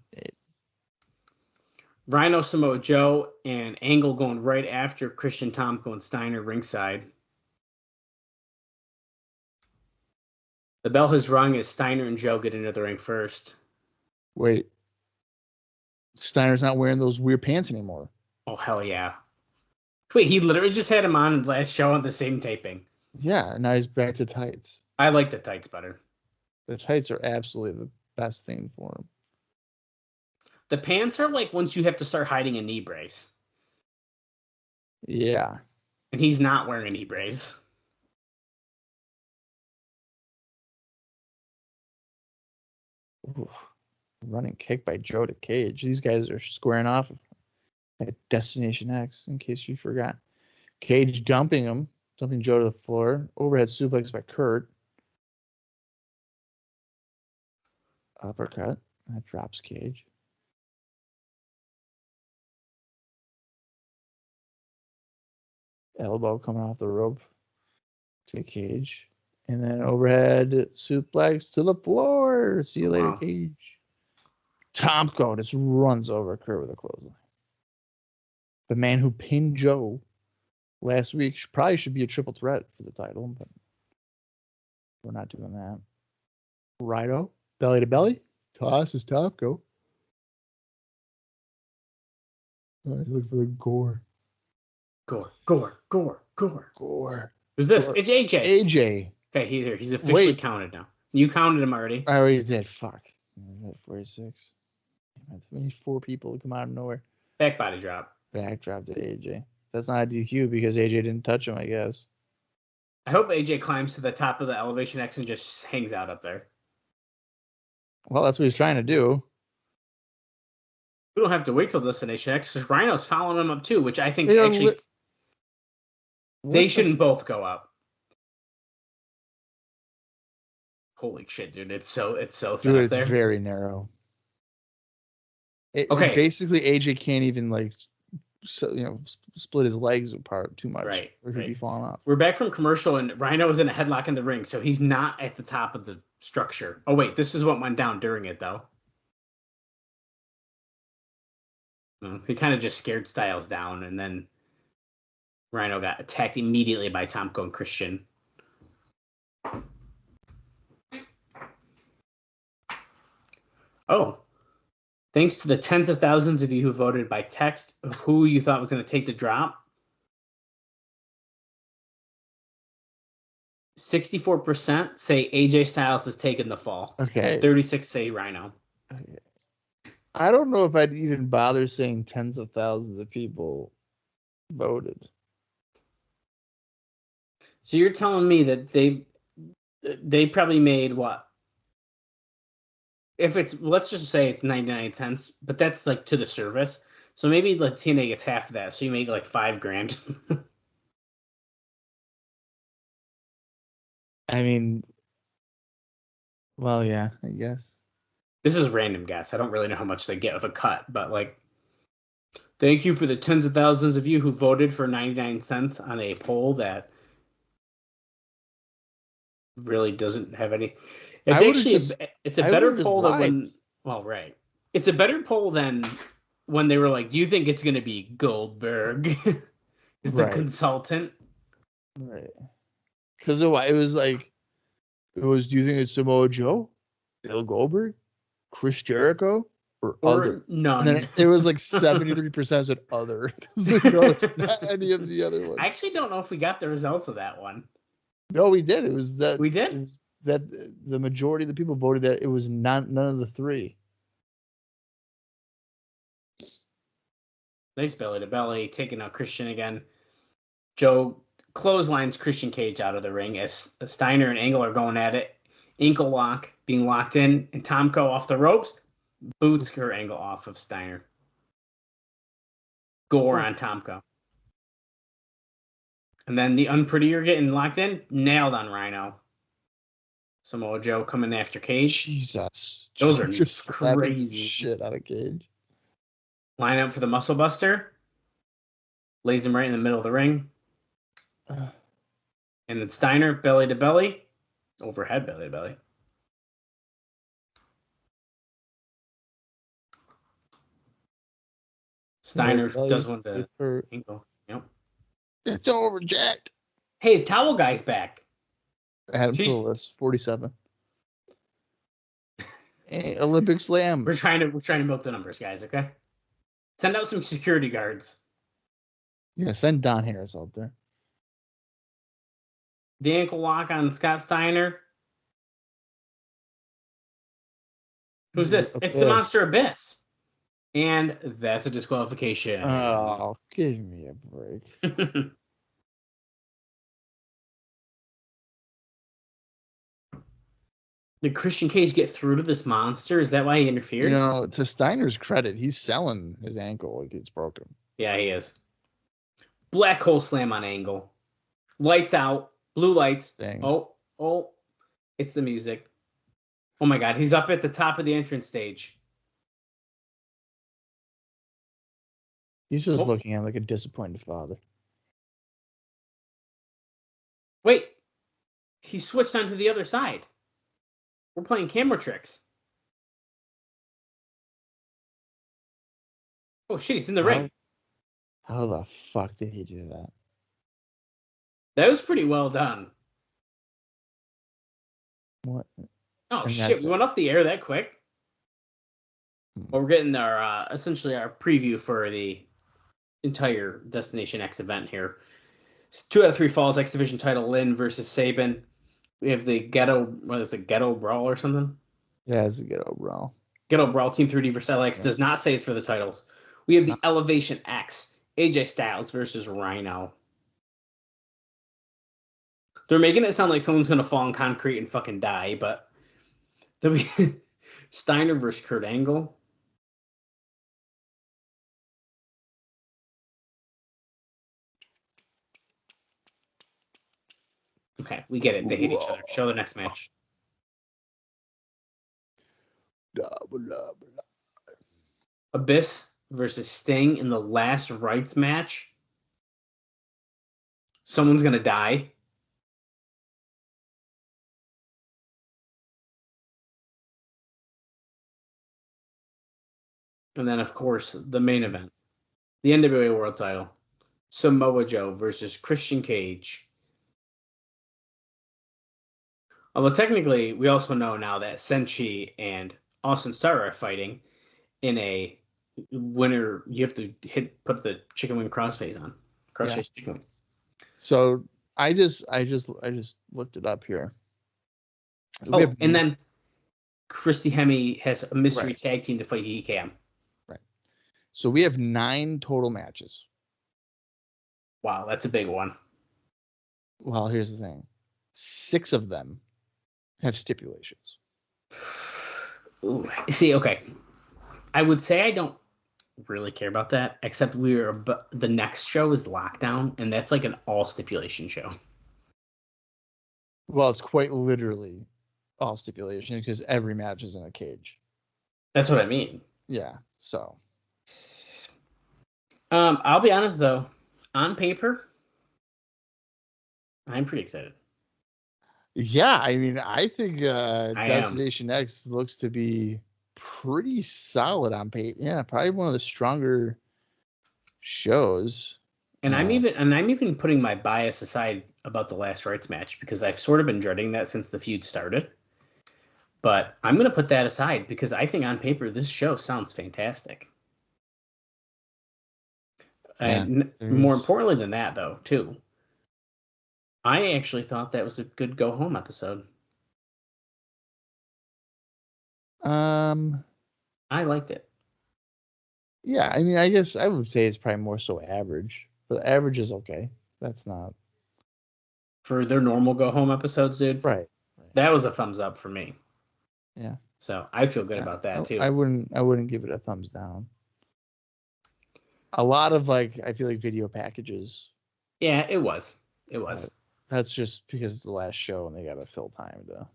Rhino, Samoa Joe, and Angle going right after Christian, Tomko, and Steiner ringside. The bell has rung as Steiner and Joe get into the ring first. Wait. Steiner's not wearing those weird pants anymore. Oh, hell yeah. Wait, he literally just had him on the last show on the same taping. Yeah, now he's back to tights. I like the tights better. The tights are absolutely the best thing for him. The pants are like once you have to start hiding a knee brace. Yeah. And he's not wearing a knee brace. Ooh, running kick by Joe to Cage. These guys are squaring off at Destination X, in case you forgot. Cage dumping Joe to the floor. Overhead suplex by Kurt. Uppercut. That drops Cage. Elbow coming off the rope to Cage. And then overhead suplex to the floor. See you later, Cage. Tomko just runs over Kurt with a clothesline. The man who pinned Joe last week probably should be a triple threat for the title, but we're not doing that. Rhino, belly to belly. Tosses Tomko. Let's look for the gore. Gore. Who's this? Gore. It's AJ. AJ. Okay, he's officially counted now. You counted him already. I already did. Fuck. 46. We need 4 people to come out of nowhere. Back body drop. Backdrop to AJ. That's not a DQ because AJ didn't touch him, I guess. I hope AJ climbs to the top of the elevation X and just hangs out up there. Well, that's what he's trying to do. We don't have to wait till Destination X because Rhino's following him up too, which I think they shouldn't both go up. Holy shit, dude! It's so thin dude, up there. It's very narrow. Okay, basically AJ can't even split his legs apart too much, right? Or he'd be falling off. We're back from commercial, and Rhino is in a headlock in the ring, so he's not at the top of the structure. Oh wait, this is what went down during it, though. He kind of just scared Styles down, and then Rhino got attacked immediately by Tomko and Christian. Oh. Thanks to the tens of thousands of you who voted by text of who you thought was going to take the drop. 64% say AJ Styles has taken the fall. Okay. 36 say Rhino. Okay. I don't know if I'd even bother saying tens of thousands of people voted. So you're telling me that they probably made what? If it's, let's just say it's 99 cents, but that's like to the service. So maybe like TNA gets half of that. So you make like $5,000. I mean, well, yeah, I guess. This is random guess. I don't really know how much they get of a cut, but like, thank you for the tens of thousands of you who voted for 99 cents on a poll that really doesn't have any. It's actually it's a better poll than when. Well, right. It's a better poll than when they were like, "Do you think it's going to be Goldberg?" Is the consultant right? Because it was like, do you think it's Samoa Joe, Bill Goldberg, Chris Jericho, or other? None? And then it was like 73% said other. It's not any of the other ones. I actually don't know if we got the results of that one. No, we did. It was that we did. It was that the majority of the people voted that it was none of the three. Nice belly to belly, taking out Christian again. Joe clotheslines Christian Cage out of the ring as Steiner and Angle are going at it. Ankle lock being locked in, and Tomko off the ropes boots her Angle off of Steiner. Gore on Tomko. And then the Unprettier getting locked in, nailed on Rhino. Samoa Joe coming after Cage. Jesus. Those are just crazy. Shit out of Cage. Line up for the Muscle Buster. Lays him right in the middle of the ring. And then Steiner, belly to belly. Overhead belly to belly. Steiner does one to Ankle. Yep. It's over, Jack. Hey, the towel guy's back. Adam Toulis, 47. Hey, Olympic Slam. We're trying to milk the numbers, guys. Okay. Send out some security guards. Yeah, send Don Harris out there. The ankle lock on Scott Steiner. Who's this? It's the Monster Abyss. And that's a disqualification. Oh, give me a break. Did Christian Cage get through to this monster? Is that why he interfered? You know, to Steiner's credit, he's selling his ankle like it's broken. Yeah, he is. Black hole slam on Angle. Lights out. Blue lights. Dang. Oh. It's the music. Oh my God, he's up at the top of the entrance stage. He's just looking at him like a disappointed father. Wait. He switched onto the other side. We're playing camera tricks. Oh shit, he's in the ring. How the fuck did he do that? That was pretty well done. What? Oh shit, we went off the air that quick. Well, we're getting our essentially our preview for the entire Destination X event here. It's 2 out of 3 falls, X Division title, Lynn versus Sabin. We have the Ghetto Brawl or something? Yeah, it's a Ghetto Brawl. Ghetto Brawl, Team 3D versus LX. Does not say it's for the titles. We have the Elevation X, AJ Styles versus Rhino. They're making it sound like someone's going to fall in concrete and fucking die, but then we Steiner versus Kurt Angle. Okay, we get it. They hate each other. Show the next match. Abyss versus Sting in the last rights match. Someone's going to die. And then, of course, the main event. The NWA World title. Samoa Joe versus Christian Cage. Although technically, we also know now that Senshi and Austin Starr are fighting in a winner. You have to put the chicken wing crossface on. Crossface chicken wing. So I just looked it up here. And then Christy Hemme has a mystery tag team to fight ECAM. Right. So we have 9 total matches. Wow, that's a big one. Well, here's the thing. 6 of them have stipulations. Ooh. See, okay. I would say I don't really care about that, except the next show is Lockdown, and that's like an all stipulation show. Well, it's quite literally all stipulation because every match is in a cage. That's what I mean. Yeah, so. I'll be honest though, on paper, I'm pretty excited. Yeah, I mean, I think I Destination X looks to be pretty solid on paper. Yeah, probably one of the stronger shows. And I'm even putting my bias aside about the last rights match because I've sort of been dreading that since the feud started. But I'm going to put that aside because I think on paper this show sounds fantastic. Yeah, And more importantly than that, though, too, I actually thought that was a good go home episode. I liked it. Yeah, I mean, I guess I would say it's probably more so average, but average is okay. That's not For their normal go home episodes, dude. right. That was a thumbs up for me. Yeah. So I feel good about that too. I wouldn't give it a thumbs down. A lot of I feel like video packages. Yeah, it was. That's just because it's the last show and they got to fill time to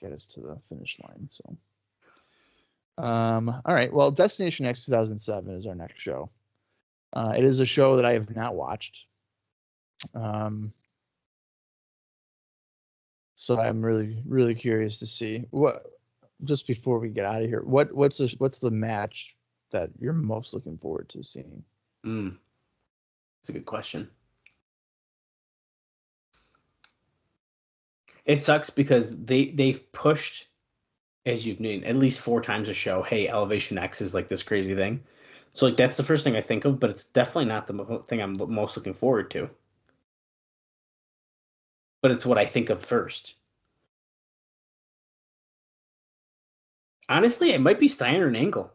get us to the finish line. So, all right. Well, Destination X 2007 is our next show. It is a show that I have not watched. So I'm really, really curious to see what. Just before we get out of here, what's the match that you're most looking forward to seeing? That's a good question. It sucks because they've pushed, as you've known, at least 4 times a show. Hey, Elevation X is like this crazy thing. So that's the first thing I think of, but it's definitely not the thing I'm most looking forward to. But it's what I think of first. Honestly, it might be Steiner and Angle.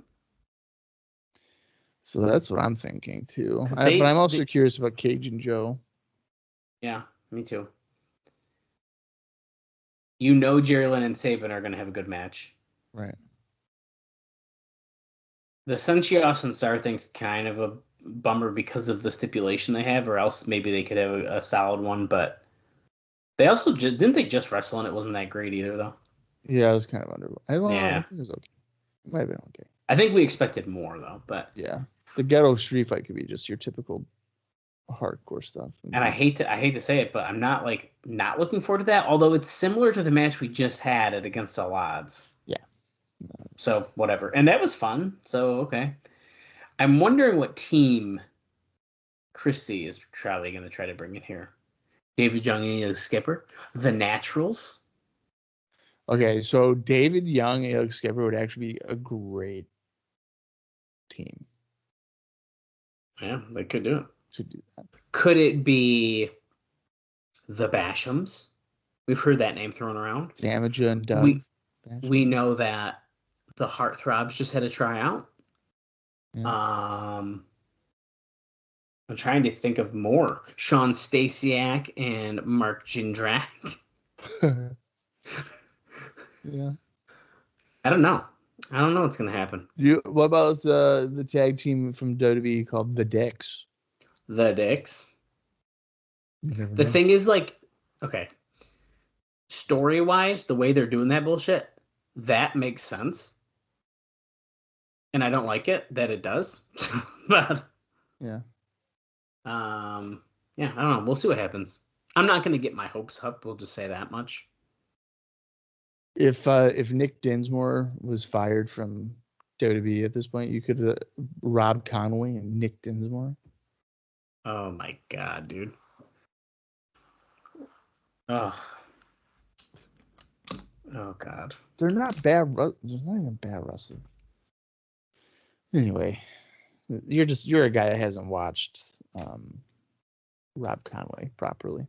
So that's what I'm thinking too. But I'm also curious about Cage and Joe. Yeah, me too. You know Jerry Lynn and Saban are going to have a good match. Right. The Sonjay Austin Star thing's kind of a bummer because of the stipulation they have, or else maybe they could have a solid one, but they also didn't they just wrestle and it wasn't that great either, though? Yeah, it was kind of under. Yeah. It was okay. It might have been okay. I think we expected more, though, but... Yeah. The Ghetto Street Fight could be just your typical hardcore stuff. And I hate to say it, but I'm not looking forward to that, although it's similar to the match we just had at Against All Odds. Yeah. So, whatever. And that was fun, so okay. I'm wondering what team Christie is probably going to try to bring in here. David Young and Skipper? The Naturals? Okay, so David Young and Alex Skipper would actually be a great team. Yeah, they could do it. Should do that. Could it be the Bashams? We've heard that name thrown around. Damager and Doug. We know that the Heartthrobs just had a tryout. Yeah. I'm trying to think of more. Sean Stasiak and Mark Jindrak. Yeah. I don't know what's going to happen. What about the tag team from WWE called The Dicks? The Dicks. The thing is, okay, story-wise, the way they're doing that bullshit, that makes sense. And I don't like it that it does. But yeah. I don't know. We'll see what happens. I'm not going to get my hopes up. We'll just say that much. If Nick Dinsmore was fired from WWE at this point, you could Rob Conway and Nick Dinsmore. Oh my god, dude. Oh god. They're not bad. They're not even bad wrestlers. Anyway, you're a guy that hasn't watched Rob Conway properly.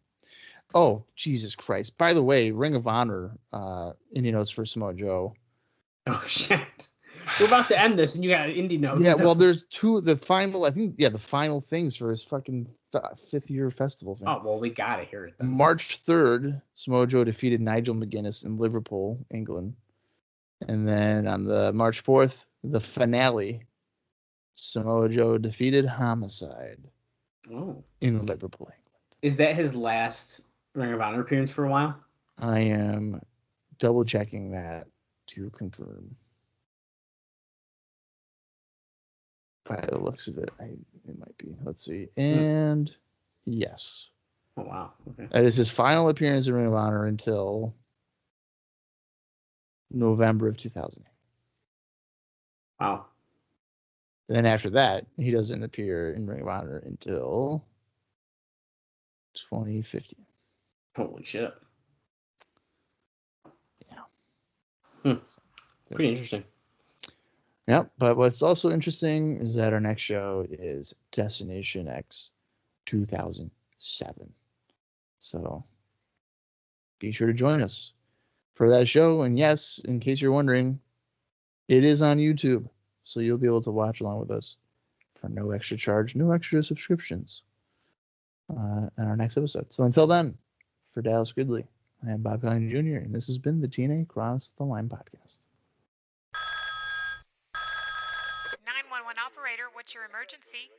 Oh, Jesus Christ. By the way, Ring of Honor, Indian Notes for Samoa Joe. Oh, shit. We're about to end this, and you got indie notes. Yeah, well, there's the final things for his fucking 5th year festival thing. Oh, well, we got to hear it then. March 3rd, Samoa Joe defeated Nigel McGuinness in Liverpool, England. And then on the March 4th, the finale, Samoa Joe defeated Homicide in Liverpool, England. Is that his last Ring of Honor appearance for a while? I am double checking that to confirm. By the looks of it, it might be. Let's see. And yes. Oh, wow. Okay. That is his final appearance in Ring of Honor until November of 2008. Wow. And then after that, he doesn't appear in Ring of Honor until 2015. Holy shit. Yeah. Pretty interesting. Yep. But what's also interesting is that our next show is Destination X 2007. So be sure to join us for that show. And yes, in case you're wondering, it is on YouTube. So you'll be able to watch along with us for no extra charge, no extra subscriptions in our next episode. So until then, for Dallas Gridley, I am Bob Colling Jr., and this has been the TNA Cross the Line podcast. 911 operator, what's your emergency?